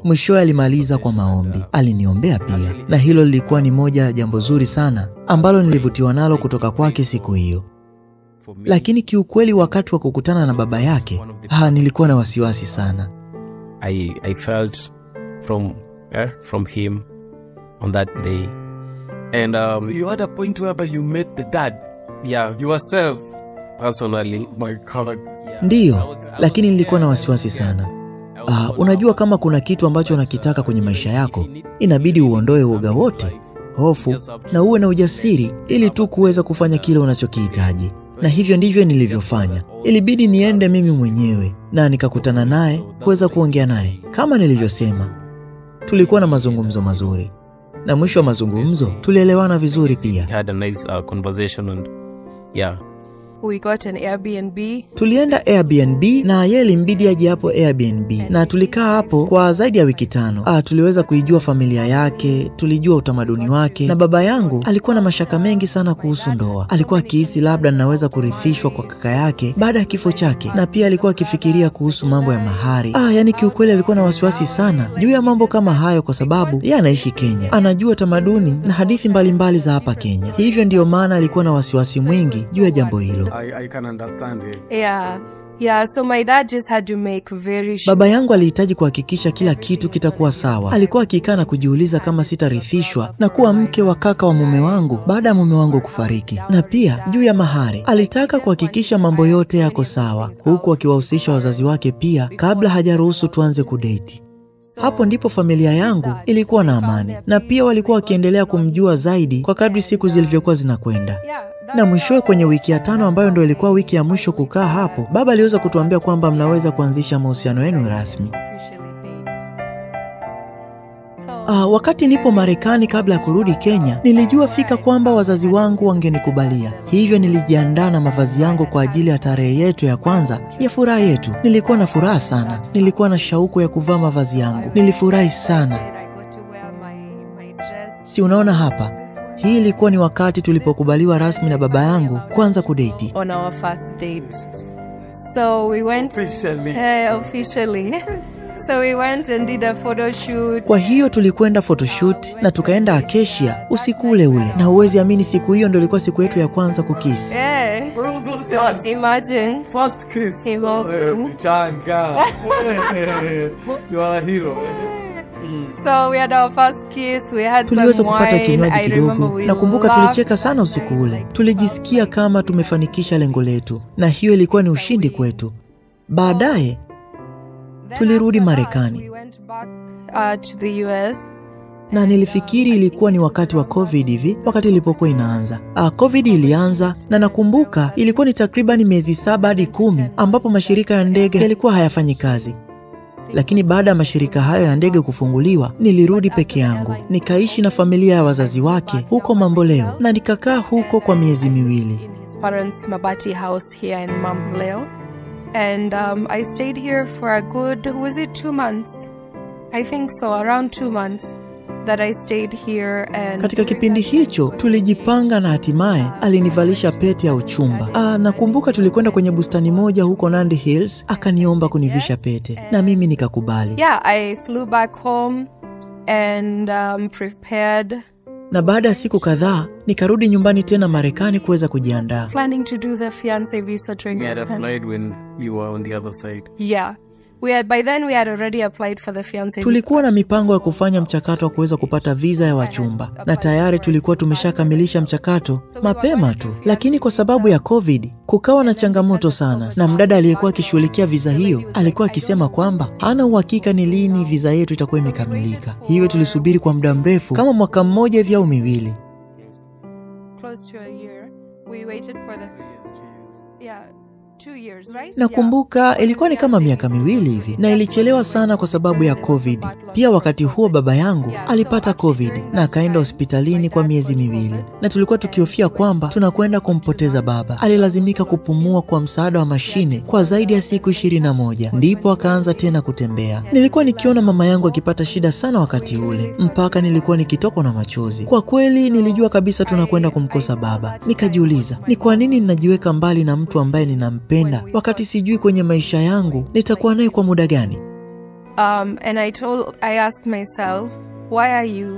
S1: Mwishowe alimaliza kwa maombi, aliniombea pia, na hilo lilikuwa ni moja ya jambo zuri sana ambalo nilivutiwa nalo kutoka kwake siku hiyo. Lakini kiukweli wakati wa kukutana na baba yake, nilikuwa na wasiwasi sana.
S3: I felt from him on that day. And
S5: you had a point where you met the dad?
S3: Yeah, yourself personally.
S5: My God.
S1: Ndiyo, lakini nilikuwa na wasiwasi sana. Unajua kama kuna kitu ambacho unakitaka kwenye maisha yako, inabidi uondoe uoga wote, hofu, na uwe na ujasiri ili tu kuweza kufanya kile unachokihitaji. Na hivyo ndivyo nilivyofanya. Ilibidi niende mimi mwenyewe na nikakutana naye, kuweza kuongea naye. Kama nilivyosema, tulikuwa na mazungumzo mazuri, na mwisho wa mazungumzo tulielewana vizuri pia.
S3: Had a nice conversation and yeah.
S2: We got an Airbnb.
S1: Tulienda Airbnb na yeye ilimbidi aje hapo Airbnb, na tulikaa hapo kwa zaidi ya wiki 5. Tuliweza kuijua familia yake, tulijua utamaduni wake, na baba yangu alikuwa na mashaka mengi sana kuhusu ndoa. Alikuwa akihisi labda ninaweza kurithishwa kwa kaka yake baada ya kifo chake, na pia alikuwa akifikiria kuhusu mambo ya mahari. Yani kiukweli alikuwa na wasiwasi sana juu ya mambo kama hayo, kwa sababu yeye anaishi Kenya, anajua tamaduni na hadithi mbalimbali za hapa Kenya. Hivyo ndio maana alikuwa na wasiwasi mwingi juu ya jambo hilo.
S5: I can understand it.
S2: Yeah, so my dad just had to make very sure.
S1: Baba yangu alihitaji kuhakikisha kila kitu kitakuwa sawa. Alikuwa akikaa na kujiuliza kama sitarithishwa na kuwa mke wa kaka wa mume wangu baada ya mume wangu kufariki. Na pia juu ya mahari, alitaka kuhakikisha mambo yote yako sawa, huku akiwahusisha wazazi wake pia kabla hajaruhusu tuanze kudate. Hapo ndipo familia yangu ilikuwa na amani, na pia walikuwa wakiendelea kumjua zaidi kwa kadri siku zilivyokuwa zinakwenda. Na mwishowe kwenye wiki ya 5 ambayo ndio ilikuwa wiki ya mwisho kukaa hapo, baba aliweza kutuambia kwamba mnaweza kuanzisha mahusiano yenu rasmi. Wakati nipo Marekani kabla ya kurudi Kenya, nilijua fika kwamba wazazi wangu wangenikubalia. Hivyo nilijiandaa na mavazi yangu kwa ajili ya tarehe yetu ya kwanza ya furaha yetu. Nilikuwa na furaha sana. Nilikuwa na shauku ya kuvaa mavazi yangu. Nilifurahi sana. Si unaona hapa? Hii ilikuwa ni wakati tulipokubaliwa rasmi na baba yangu kuanza kudate.
S2: On our first date. So we went officially. So we went and did a photo shoot.
S1: Kwa hiyo tulikwenda photoshoot na tukaenda Acacia usiku ule ule. Na huwezi amini siku hiyo ndio ilikuwa siku yetu ya kwanza kukisi.
S2: Imagine.
S5: First kiss. Changa. You are a hero.
S2: So we had our first kiss, we had
S1: tuliweza
S2: some
S1: kupata
S2: wine.
S1: kinywaji
S2: I remember
S1: kidogo.
S2: we
S1: Nakumbuka
S2: laughed.
S1: tulicheka sana usiku ule. Tulijisikia kama tumefanikisha lengo letu, na hiyo ilikuwa ni ushindi kwetu. Baadaye tulirudi Marekani.
S2: We went back to the US
S1: na nilifikiri ilikuwa ni wakati wa COVID hivi, wakati ilipokuwa inaanza. COVID ilianza na nakumbuka ilikuwa ni takriban miezi 7 hadi 10 ambapo mashirika ya ndege yalikuwa hayafanyi kazi. Lakini baada ya mashirika hayo ya ndege kufunguliwa, nilirudi peke yangu. Nikaishi na familia ya wazazi wake huko Mamboleo na nikakaa huko kwa miezi 2.
S2: Parents Mabati house here in Mamboleo, and I stayed here for a good, was it 2 months? I think so, around 2 months that I stayed here. And
S1: katika kipindi hicho tulijipanga na hatimaye alinivalisha pete ya uchumba. Nakumbuka tulikwenda kwenye bustani moja huko Nandi Hills, akaniomba kunivisha pete na mimi nikakubali.
S2: Yeah, I flew back home and prepared.
S1: Na baada ya siku kadhaa nikarudi nyumbani tena Marekani kuweza kujiandaa.
S2: Planning to do the fiancé visa during
S3: You had
S2: that time.
S3: applied when you were on the other side.
S2: Yeah. By then we had already applied for the fiancé.
S1: Tulikuwa na mipango ya kufanya mchakato wa kuweza kupata visa ya wachumba na tayari tulikuwa tumeshakamilisha mchakato mapema tu, lakini kwa sababu ya COVID kukawa na changamoto sana, na mdada aliyekuwa akishughulikia visa hiyo alikuwa akisema kwamba hana uhakika ni lini visa yetu itakuwa imekamilika. Hivyo tulisubiri kwa muda mrefu kama mwaka 1 hivi au 2.
S2: Close to a year. We waited for the 2 years, right?
S1: Nakumbuka ilikuwa ni kama miaka 2 hivi na ilichelewa sana kwa sababu ya COVID. Pia wakati huo baba yangu alipata COVID na akaenda hospitalini kwa miezi 2 na tulikuwa tukihofia kwamba tunakwenda kumpoteza baba. Alilazimika kupumua kwa msaada wa mashine kwa zaidi ya siku 21 ndipo akaanza tena kutembea. Nilikuwa nikiona mama yangu akipata shida sana wakati ule mpaka nilikuwa nikitokwa na machozi. Kwa kweli nilijua kabisa tunakwenda kumkosa baba. Nikajiuliza, ni kwa nini ninajiweka mbali na mtu ambaye ninampenda wakati sijui kwenye maisha yangu nitakuwa naye kwa muda gani?
S2: And I asked myself, why are you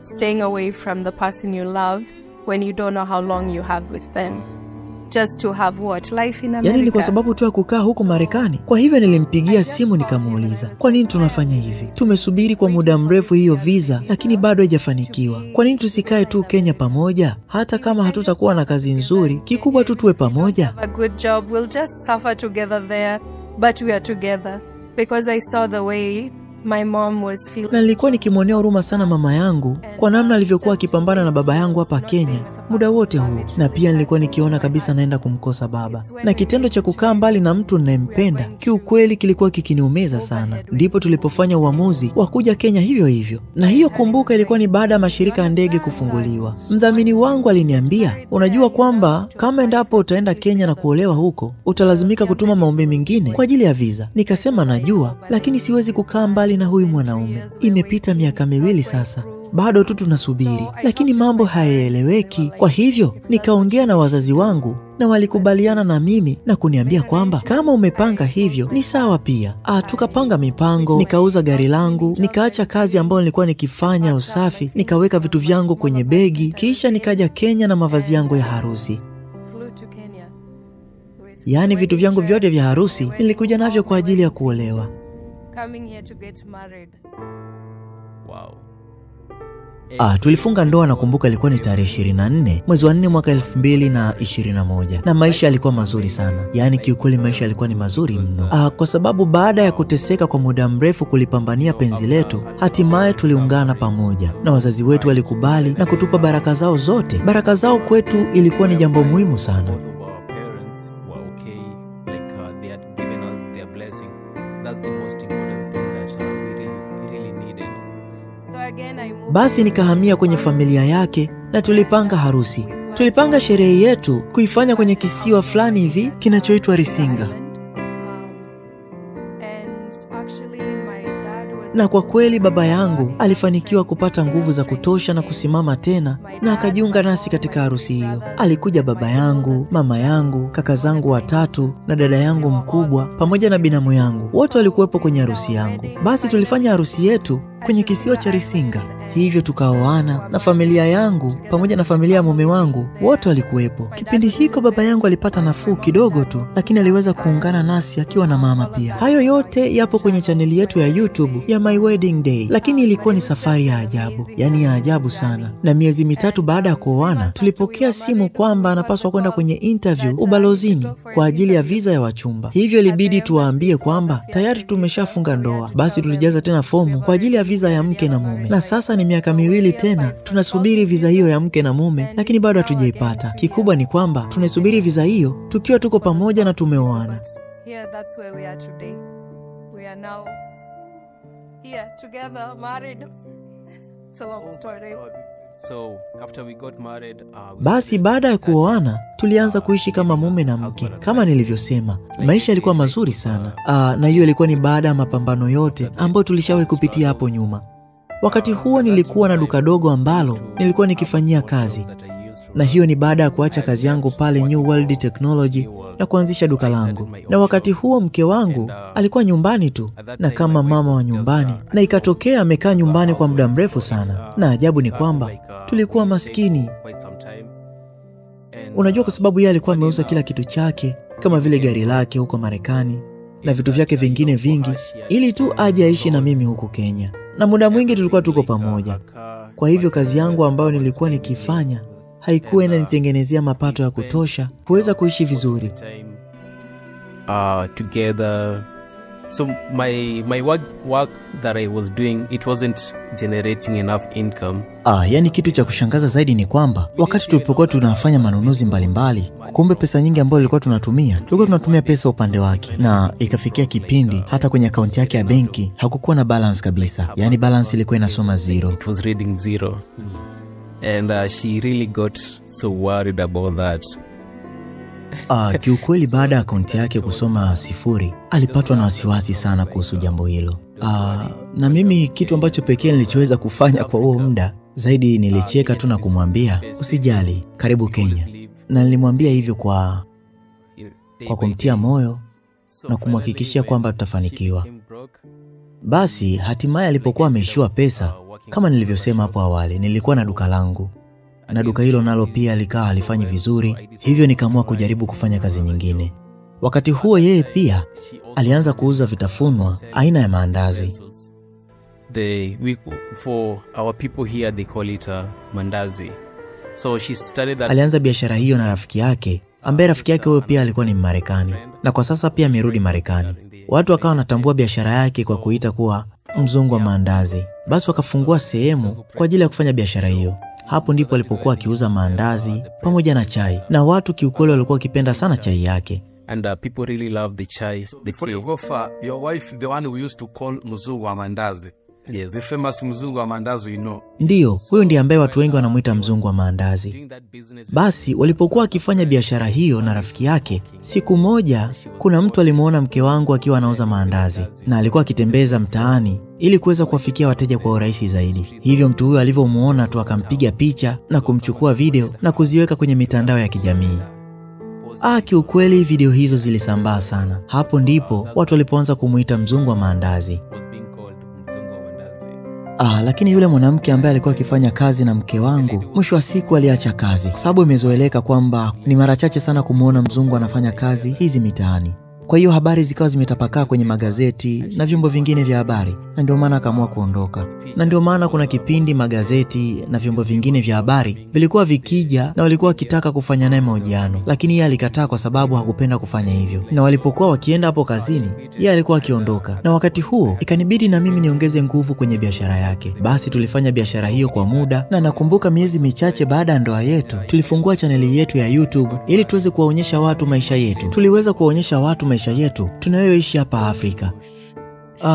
S2: staying away from the person you love when you don't know how long you have with them? Just to have what? Life in America.
S1: Yani ni kwa sababu tu ya kukaa huko Marekani. Kwa hivyo nilimpigia simu nikamuuliza, kwa nini tunafanya hivi? Tumesubiri kwa muda mrefu hiyo visa lakini bado haijafanikiwa. Kwa nini tusikae tu Kenya pamoja? Hata kama hatutakuwa na kazi nzuri, kikubwa tu tuwe pamoja.
S2: A good job, we'll just suffer together there, but we are together. Because I saw the way my mom was feeling.
S1: Na nilikuwa nikimwonea huruma sana mama yangu kwa namna alivyokuwa akipambana na baba yangu hapa Kenya muda wote huu, na pia nilikuwa nikiona kabisa naenda kumkosa baba, na kitendo cha kukaa mbali na mtu ninayempenda kiukweli kilikuwa kikiniumiza sana. Ndipo tulipofanya uamuzi wa kuja Kenya hivyo hivyo, na hiyo kumbuka ilikuwa ni baada ya mashirika ya ndege kufunguliwa. Mdhamini wangu aliniambia, unajua kwamba kama endapo utaenda Kenya na kuolewa huko utalazimika kutuma maombi mengine kwa ajili ya visa. Nikasema najua, lakini siwezi kukaa mbali na huyu mwanaume. Imepita miaka 2 sasa, bado tu tunasubiri, lakini mambo hayaeleweki. Kwa hivyo nikaongea na wazazi wangu na walikubaliana na mimi na kuniambia kwamba kama umepanga hivyo ni sawa pia. Tukapanga mipango, nikauza gari langu, nikaacha kazi ambayo nilikuwa nikifanya usafi, nikaweka vitu vyangu kwenye begi, kisha nikaja Kenya na mavazi yangu ya harusi. Yaani vitu vyangu vyote vya harusi nilikuja navyo kwa ajili ya kuolewa.
S2: Coming here to get married.
S3: Wow.
S1: Tulifunga ndoa, nakumbuka ilikuwa ni tarehe 24 mwezi wa 4 mwaka 2021, na maisha yalikuwa mazuri sana. Yaani kiukweli maisha yalikuwa ni mazuri mno. Kwa sababu baada ya kuteseka kwa muda mrefu kulipambania penzi letu, hatimaye tuliungana pamoja na wazazi wetu walikubali na kutupa baraka zao zote. Baraka zao kwetu ilikuwa ni jambo muhimu sana. Basi nikahamia kwenye familia yake na tulipanga harusi. Tulipanga sherehe yetu kuifanya kwenye kisiwa fulani hivi kinachoitwa Risinga. Na kwa kweli baba yangu alifanikiwa kupata nguvu za kutosha na kusimama tena na akajiunga nasi katika harusi hiyo. Alikuja baba yangu, mama yangu, kaka zangu 3 na dada yangu mkubwa pamoja na binamu yangu. Wote walikuwepo kwenye harusi yangu. Basi tulifanya harusi yetu kwenye kisiwa cha Risinga. Hivyo tukaoana na familia yangu pamoja na familia ya mume wangu wote walikuwepo. Kipindi hiko baba yangu alipata nafuu kidogo tu, lakini aliweza kuungana nasi akiwa na mama pia. Hayo yote yapo kwenye chaneli yetu ya YouTube ya My Wedding Day. Lakini ilikuwa ni safari ya ajabu, yani ya ajabu sana. Na miezi 3 baada ya kuoana tulipokea simu kwamba anapaswa kwenda kwenye interview ubalozini kwa ajili ya visa ya wachumba. Hivyo ilibidi tuwaambie kwamba tayari tumeshafunga ndoa. Basi tulijaza tena fomu kwa ajili ya visa ya mke na mume. Na sasa ni miaka miwili tena tunasubiri visa hiyo ya mke na mume, lakini bado hatujaipata. Kikubwa ni kwamba tunasubiri visa hiyo tukiwa tuko pamoja na tumeoana.
S2: Here, that's where we are today. We are now here together, married. It's a long story.
S3: So after we got married,
S1: Basi baada ya kuoana tulianza kuishi kama mume na mke. Kama nilivyosema, maisha yalikuwa mazuri sana. Na hiyo ilikuwa ni baada ya mapambano yote ambayo tulishawahi kupitia hapo nyuma. Wakati huo nilikuwa na duka dogo ambalo nilikuwa nikifanyia kazi. Na hiyo ni baada ya kuacha kazi yangu pale New World Technology na kuanzisha duka langu. Na wakati huo mke wangu alikuwa nyumbani tu na kama mama wa nyumbani, na ikatokea amekaa nyumbani kwa muda mrefu sana. Na ajabu ni kwamba tulikuwa maskini. Unajua, kwa sababu yeye alikuwa ameuza kila kitu chake, kama vile gari lake huko Marekani na vitu vyake vingine vingi, ili tu aje aishi na mimi huku Kenya. Na muda mwingi tulikuwa tuko pamoja. Kwa hivyo kazi yangu ambayo nilikuwa nikifanya haikuwa inanitengenezea mapato ya kutosha kuweza kuishi vizuri.
S3: Together. So my work that I was doing, it wasn't generating enough income.
S1: Yani kitu cha kushangaza zaidi ni kwamba wakati tulipokuwa tunafanya manunuzi mbalimbali, kumbe pesa nyingi ambayo tulikuwa tunatumia pesa upande wake, na ikafikia kipindi hata kwenye akaunti yake ya benki hakukuwa na balance kabisa. Yani balance ilikuwa inasoma zero.
S3: It was reading zero. And she really got so worried about that.
S1: Kiukweli baada ya akaunti yake kusoma sifuri, alipatwa na wasiwasi sana kuhusu jambo hilo. Na mimi kitu ambacho pekee nilichoweza kufanya kwa huo muda zaidi nilicheka tu na kumwambia, usijali, karibu Kenya. Na nilimwambia hivyo kwa kumtia moyo na kumhakikishia kwamba tutafanikiwa. Basi hatimaye alipokuwa ameishiwa pesa, kama nilivyosema hapo awali, nilikuwa na duka langu. Na duka hilo nalo pia likawa halifanyi vizuri, hivyo nikaamua kujaribu kufanya kazi nyingine. Wakati huo yeye pia alianza kuuza vitafunwa aina ya maandazi.
S3: For our people here they call it mandazi. So she started that.
S1: Alianza biashara hiyo na rafiki yake, ambaye rafiki yake huyo pia alikuwa ni Marekani, na kwa sasa pia amerudi Marekani. Watu wakawa wanatambua biashara yake kwa kuita kuwa mzungu wa maandazi. Basi wakafungua sehemu kwa ajili ya kufanya biashara hiyo. Hapo ndipo alipokuwa akiuza maandazi pamoja na chai, na watu kiukweli walikuwa wakipenda sana chai yake.
S3: And people really love the chai.
S5: Before you go far, your wife, the one we used to call mzungu wa mandazi.
S3: Yes.
S5: The famous mzungu wa mandazi, you know.
S1: Ndiyo, huyo ndiye ambaye watu wengi wanamuita mzungu wa maandazi. Basi walipokuwa akifanya biashara hiyo na rafiki yake, siku moja kuna mtu alimuona mke wangu akiwa anauza maandazi, na alikuwa akitembeza mtaani ili kuweza kuwafikia wateja kwa urahisi zaidi. Hivyo mtu huyo alivyomuona tu akampiga picha na kumchukua video na kuziweka kwenye mitandao ya kijamii. Kiukweli video hizo zilisambaa sana. Hapo ndipo watu walipoanza kumuita mzungu wa maandazi. Lakini yule mwanamke ambaye alikuwa akifanya kazi na mke wangu, mwisho wa siku aliacha kazi, sababu imezoeleka kwamba ni mara chache sana kumuona mzungu anafanya kazi hizi mitaani. Kwa hiyo habari zikawa zimetapakaa kwenye magazeti na vyombo vingine vya habari, na ndio maana akaamua kuondoka. Na ndio maana kuna kipindi magazeti na vyombo vingine vya habari vilikuwa vikija na walikuwa wakitaka kufanya naye mahojiano, lakini yeye alikataa kwa sababu hakupenda kufanya hivyo. Na walipokuwa wakienda hapo kazini, yeye alikuwa akiondoka. Na wakati huo ikanibidi na mimi niongeze nguvu kwenye biashara yake. Basi tulifanya biashara hiyo kwa muda, na nakumbuka miezi michache baada ya ndoa yetu, tulifungua chaneli yetu ya YouTube ili tuweze kuwaonyesha watu maisha yetu. Tuliweza kuwaonyesha watu maisha yetu tunayoishi hapa Afrika.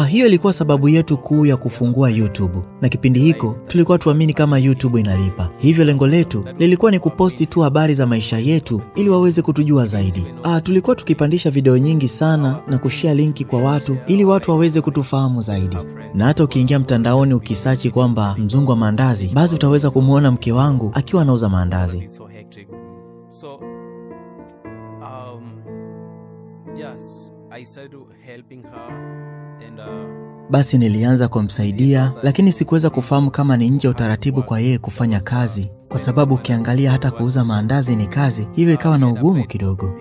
S1: Hiyo ilikuwa sababu yetu kuu ya kufungua YouTube. Na kipindi hiko tulikuwa tuamini kama YouTube inalipa. Hivyo lengo letu lilikuwa ni kuposti tu habari za maisha yetu ili waweze kutujua zaidi. Tulikuwa tukipandisha video nyingi sana na kushare linki kwa watu ili watu waweze kutufahamu zaidi. Na hata ukiingia mtandaoni ukisachi kwamba mzungu wa maandazi, basi utaweza kumuona mke wangu akiwa anauza maandazi.
S3: Yes, I started helping her and
S1: basi nilianza kumsaidia, lakini sikuweza kufahamu kama ni nje utaratibu kwa yeye kufanya kazi, kwa sababu ukiangalia hata kuuza maandazi ni kazi, hivyo ikawa na ugumu kidogo.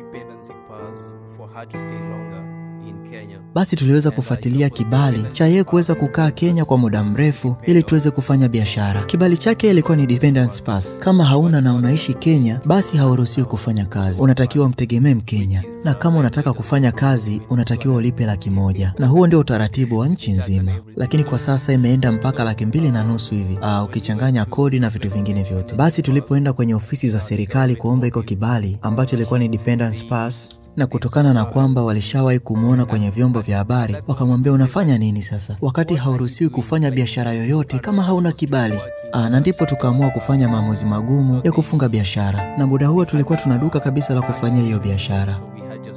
S3: for her to stay longer in Kenya.
S1: basi tuliweza kufuatilia kibali cha yeye kuweza kukaa Kenya kwa muda mrefu ili tuweze kufanya biashara. Kibali chake ilikuwa ni dependence pass. Kama hauna na unaishi Kenya, basi hauruhusiwi kufanya kazi. Unatakiwa mtegemee Mkenya. Na kama unataka kufanya kazi, unatakiwa ulipe 100,000. Na huo ndio utaratibu wa nchi nzima. Lakini kwa sasa imeenda mpaka 250,000 hivi. Ukichanganya kodi na vitu vingine vyote. Basi tulipoenda kwenye ofisi za serikali kuomba iko kibali ambacho ilikuwa ni dependence pass, na kutokana na kwamba walishawahi kumuona kwenye vyombo vya habari, wakamwambia unafanya nini sasa wakati hauruhusiwi kufanya biashara yoyote kama hauna kibali? Na ndipo tukaamua kufanya maamuzi magumu ya kufunga biashara, na muda huo tulikuwa tuna duka kabisa la kufanyia hiyo biashara.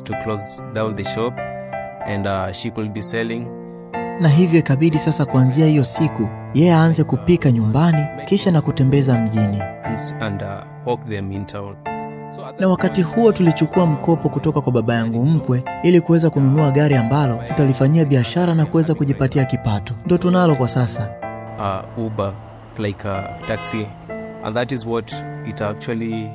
S3: To close down the shop and she could be selling.
S1: Na hivyo ikabidi sasa kuanzia hiyo siku yeye aanze kupika nyumbani kisha na kutembeza mjini
S3: and hawk them in town.
S1: Na wakati huo tulichukua mkopo kutoka kwa baba yangu mkwe ili kuweza kununua gari ambalo tutalifanyia biashara na kuweza kujipatia kipato. Ndio tunalo kwa sasa.
S3: Uber, like a taxi, and that is what it actually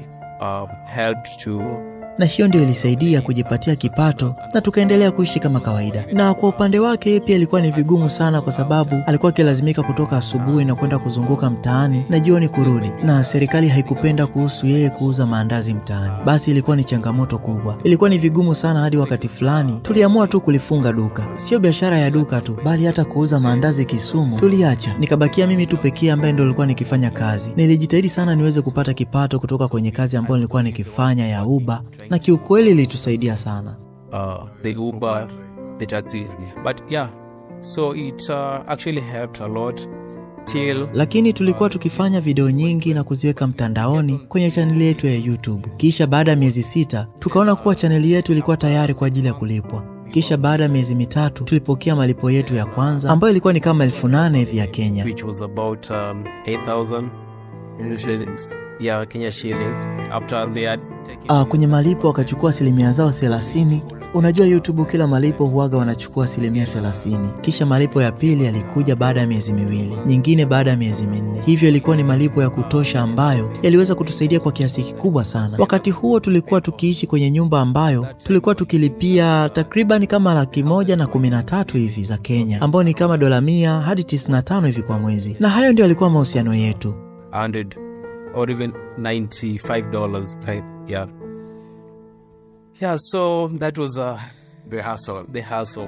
S3: helped to.
S1: Na hiyo ndio ilisaidia kujipatia kipato na tukaendelea kuishi kama kawaida. Na kwa upande wake yeye pia ilikuwa ni vigumu sana kwa sababu alikuwa akilazimika kutoka asubuhi na kwenda kuzunguka mtaani na jioni kurudi. Na serikali haikupenda kuhusu yeye kuuza maandazi mtaani. Basi ilikuwa ni changamoto kubwa. Ilikuwa ni vigumu sana hadi wakati fulani tuliamua tu kulifunga duka. Sio biashara ya duka tu, bali hata kuuza maandazi Kisumu tuliacha. Nikabakia mimi tu pekee ambaye ndio nilikuwa nikifanya kazi. Nilijitahidi sana niweze kupata kipato kutoka kwenye kazi ambayo nilikuwa nikifanya ya Uber. Na kiukweli ilitusaidia sana.
S3: The Uber, the taxi. But yeah, so it actually helped a lot till.
S1: Lakini tulikuwa tukifanya video nyingi na kuziweka mtandaoni kwenye chaneli yetu ya YouTube. Kisha baada ya miezi 6 tukaona kuwa chaneli yetu ilikuwa tayari kwa ajili ya kulipwa. Kisha baada ya miezi 3 tulipokea malipo yetu ya kwanza ambayo ilikuwa ni kama 8,000 hivi ya Kenya,
S3: which was about 8,000 shillings. Yeah, Kenya shillings. After they had taken
S1: kwenye malipo wakachukua asilimia zao 30. Unajua YouTube kila malipo huaga wanachukua asilimia 30. Kisha malipo ya pili yalikuja baada ya miezi 2, nyingine baada ya miezi 4. Hivyo ilikuwa ni malipo ya kutosha ambayo yaliweza kutusaidia kwa kiasi kikubwa sana. Wakati huo tulikuwa tukiishi kwenye nyumba ambayo tulikuwa tukilipia takriban kama 113 hivi za Kenya, ambao ni kama $100 hadi 95 hivi kwa mwezi. Na hayo ndio yalikuwa mahusiano yetu.
S3: 100 or even $95 kind. Yeah, so that was the hassle.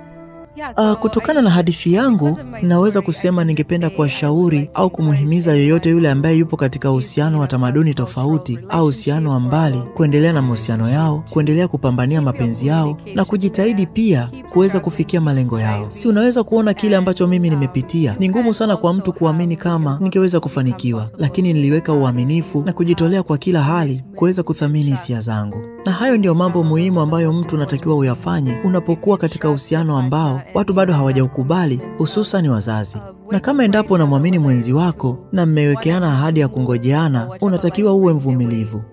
S1: Kutokana na hadithi yangu, naweza kusema ningependa kuwashauri au kumhimiza yoyote yule ambaye yupo katika uhusiano wa tamaduni tofauti au uhusiano wa mbali kuendelea na mahusiano yao, kuendelea kupambania mapenzi yao na kujitahidi pia kuweza kufikia malengo yao. Si unaweza kuona kile ambacho mimi nimepitia. Ni ngumu sana kwa mtu kuamini kama ningeweza kufanikiwa, lakini niliweka uaminifu na kujitolea kwa kila hali kuweza kuthamini hisia zangu. Na hayo ndio mambo muhimu ambayo mtu unatakiwa uyafanye unapokuwa katika uhusiano ambao watu bado hawajaukubali, hususan wazazi. Na kama endapo unamwamini mwenzi wako na mmewekeana ahadi ya kungojeana, unatakiwa uwe mvumilivu.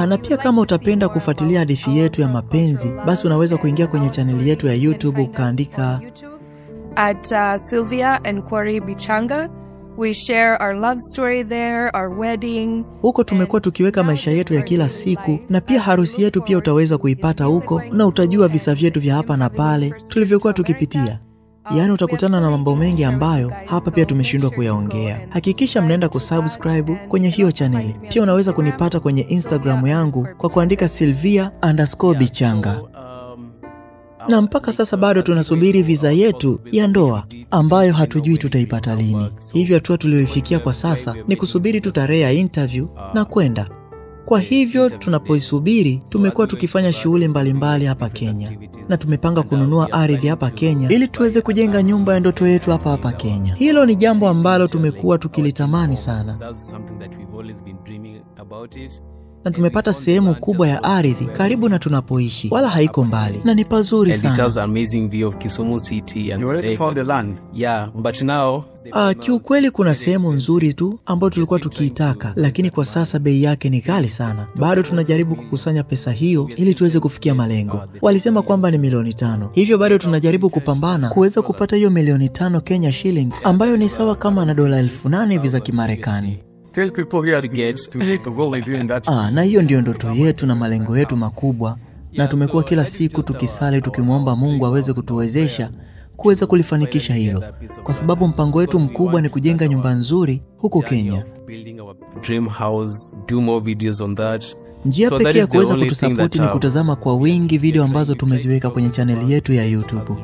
S1: Na pia kama utapenda kufuatilia hadithi yetu ya mapenzi, basi unaweza kuingia kwenye chaneli yetu ya YouTube ukaandika
S2: at Sylvia Enquiry Bichanga. We share our love story there, our wedding.
S1: Huko tumekuwa tukiweka maisha yetu ya kila siku, na pia harusi yetu pia utaweza kuipata huko, na utajua visa vyetu vya hapa na pale tulivyokuwa tukipitia. Yaani utakutana na mambo mengi ambayo hapa pia tumeshindwa kuyaongea. Hakikisha mnaenda kusubscribe kwenye hiyo chaneli. Pia unaweza kunipata kwenye Instagram yangu kwa kuandika Sylvia_Bichanga. Na mpaka sasa bado tunasubiri visa yetu ya ndoa ambayo hatujui tutaipata lini. Hivyo hatua tulioifikia kwa sasa ni kusubiri tu tarehe ya interview na kwenda. Kwa hivyo tunapoisubiri, tumekuwa tukifanya shughuli mbalimbali hapa Kenya. Na tumepanga kununua ardhi hapa Kenya ili tuweze kujenga nyumba ya ndoto yetu hapa Kenya. Hilo ni jambo ambalo tumekuwa tukilitamani sana. Na tumepata sehemu kubwa ya ardhi karibu na tunapoishi, wala haiko mbali na ni pazuri sana.
S3: And it has an amazing view of Kisumu city and
S5: you already found the land.
S3: Yeah, but now
S1: kiukweli kuna sehemu nzuri tu ambayo tulikuwa tukiitaka, lakini kwa sasa bei yake ni kali sana. Bado tunajaribu kukusanya pesa hiyo ili tuweze kufikia malengo. Walisema kwamba ni milioni 5. Hivyo bado tunajaribu kupambana kuweza kupata hiyo milioni 5 Kenya shillings, ambayo ni sawa kama na $8,000 hivi za Kimarekani.
S5: Tell people here to get to goal in that.
S1: Na hiyo ndio ndoto yetu na malengo yetu makubwa na tumekuwa kila siku tukisali tukimwomba Mungu aweze kutuwezesha kuweza kulifanikisha hilo, kwa sababu mpango wetu mkubwa ni kujenga nyumba nzuri huko Kenya.
S3: Dream house, do more videos on that.
S1: Njia pekee ya kuweza kutusapoti ni kutazama kwa wingi video ambazo tumeziweka kwenye channel yetu ya YouTube.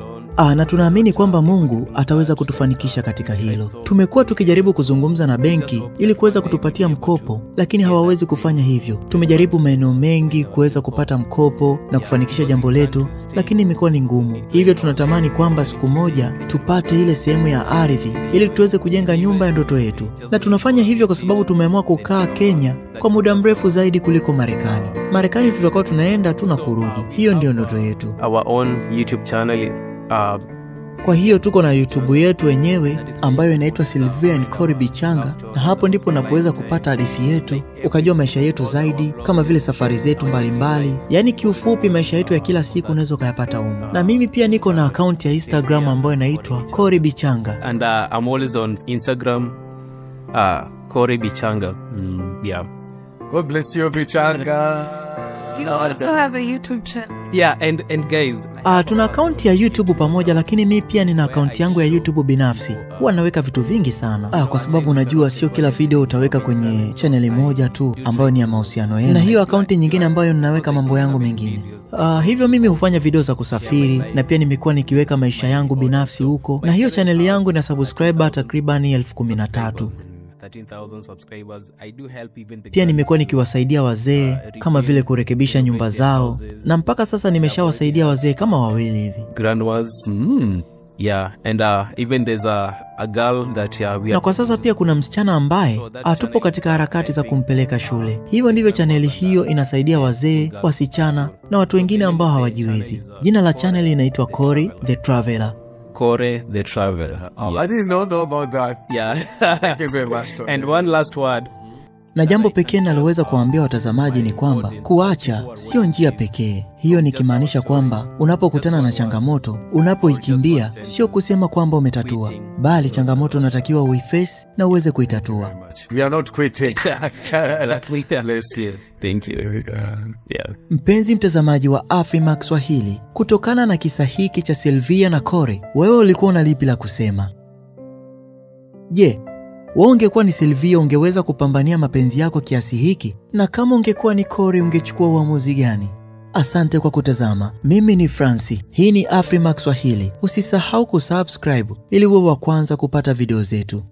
S1: Na tunaamini kwamba Mungu ataweza kutufanikisha katika hilo. Tumekuwa tukijaribu kuzungumza na benki ili kuweza kutupatia mkopo, lakini hawawezi kufanya hivyo. Tumejaribu maeneo mengi kuweza kupata mkopo na kufanikisha jambo letu, lakini imekuwa ni ngumu. Hivyo tunatamani kwamba siku moja tupate ile sehemu ya ardhi ili tuweze kujenga nyumba ya ndoto yetu. Na tunafanya hivyo kwa sababu tumeamua kukaa Kenya kwa muda mrefu zaidi kuliko Marekani. Marekani tutakuwa tunaenda tu na kurudi. Hiyo ndio ndoto yetu.
S3: Our own YouTube channel.
S1: Kwa hiyo tuko na YouTube yetu wenyewe ambayo inaitwa Sylvia and Cory Bichanga, na hapo ndipo unapoweza kupata hadithi yetu, ukajua maisha yetu zaidi, kama vile safari zetu mbalimbali. Yaani kiufupi maisha yetu ya kila siku unaweza kuyapata huko. Na mimi pia niko na account ya Instagram ambayo inaitwa Cory Bichanga.
S3: And I'm always on Instagram, Cory Bichanga. Yeah.
S5: God bless you, Bichanga.
S2: You also have a YouTube channel.
S3: Yeah, and guys,
S1: tuna account ya YouTube pamoja, lakini mimi pia nina account yangu ya YouTube binafsi. Huwa naweka vitu vingi sana. Kwa sababu unajua sio kila video utaweka kwenye channel moja tu ambayo ni ya mahusiano yenu. Na hiyo account nyingine ambayo ninaweka mambo yangu mengine. Hivyo mimi hufanya video za kusafiri, na pia nimekuwa nikiweka maisha yangu binafsi huko. Na hiyo channel yangu ina subscriber takriban 13,000.
S3: 13,000 subscribers. I do help even the
S1: Pia nimekuwa nikiwasaidia wazee kama vile kurekebisha nyumba zao, na mpaka sasa nimeshawasaidia wazee kama 2 hivi.
S3: grandmas. Yeah, and even there's a girl that
S1: na kwa sasa pia kuna msichana ambaye atupo katika harakati za kumpeleka shule. Hivyo ndivyo chaneli hiyo inasaidia wazee, wasichana na watu wengine ambao hawajiwezi. Jina la chaneli inaitwa Cory the Traveler.
S3: Cory the Traveler.
S5: I didn't know about that.
S3: Yeah.
S5: Thank you very much.
S3: And one last word.
S1: Na jambo pekee naloweza kuambia watazamaji ni kwamba kuacha sio njia pekee. Hiyo nikimaanisha kwamba unapokutana na changamoto, unapoikimbia sio kusema kwamba umetatua, bali changamoto unatakiwa uiface na uweze kuitatua.
S5: We are not quitting.
S3: Bless you. Thank you. Yeah.
S1: Mpenzi mtazamaji wa Afrimax Swahili, kutokana na kisa hiki cha Sylvia na Cory, wewe ulikuwa na lipi la kusema? Je, wewe ungekuwa ni Sylvia ungeweza kupambania mapenzi yako kiasi hiki? Na kama ungekuwa ni Cory ungechukua uamuzi gani? Asante kwa kutazama. Mimi ni Francis. Hii ni Afrimax Swahili. Usisahau kusubscribe ili uwe wa kwanza kupata video zetu.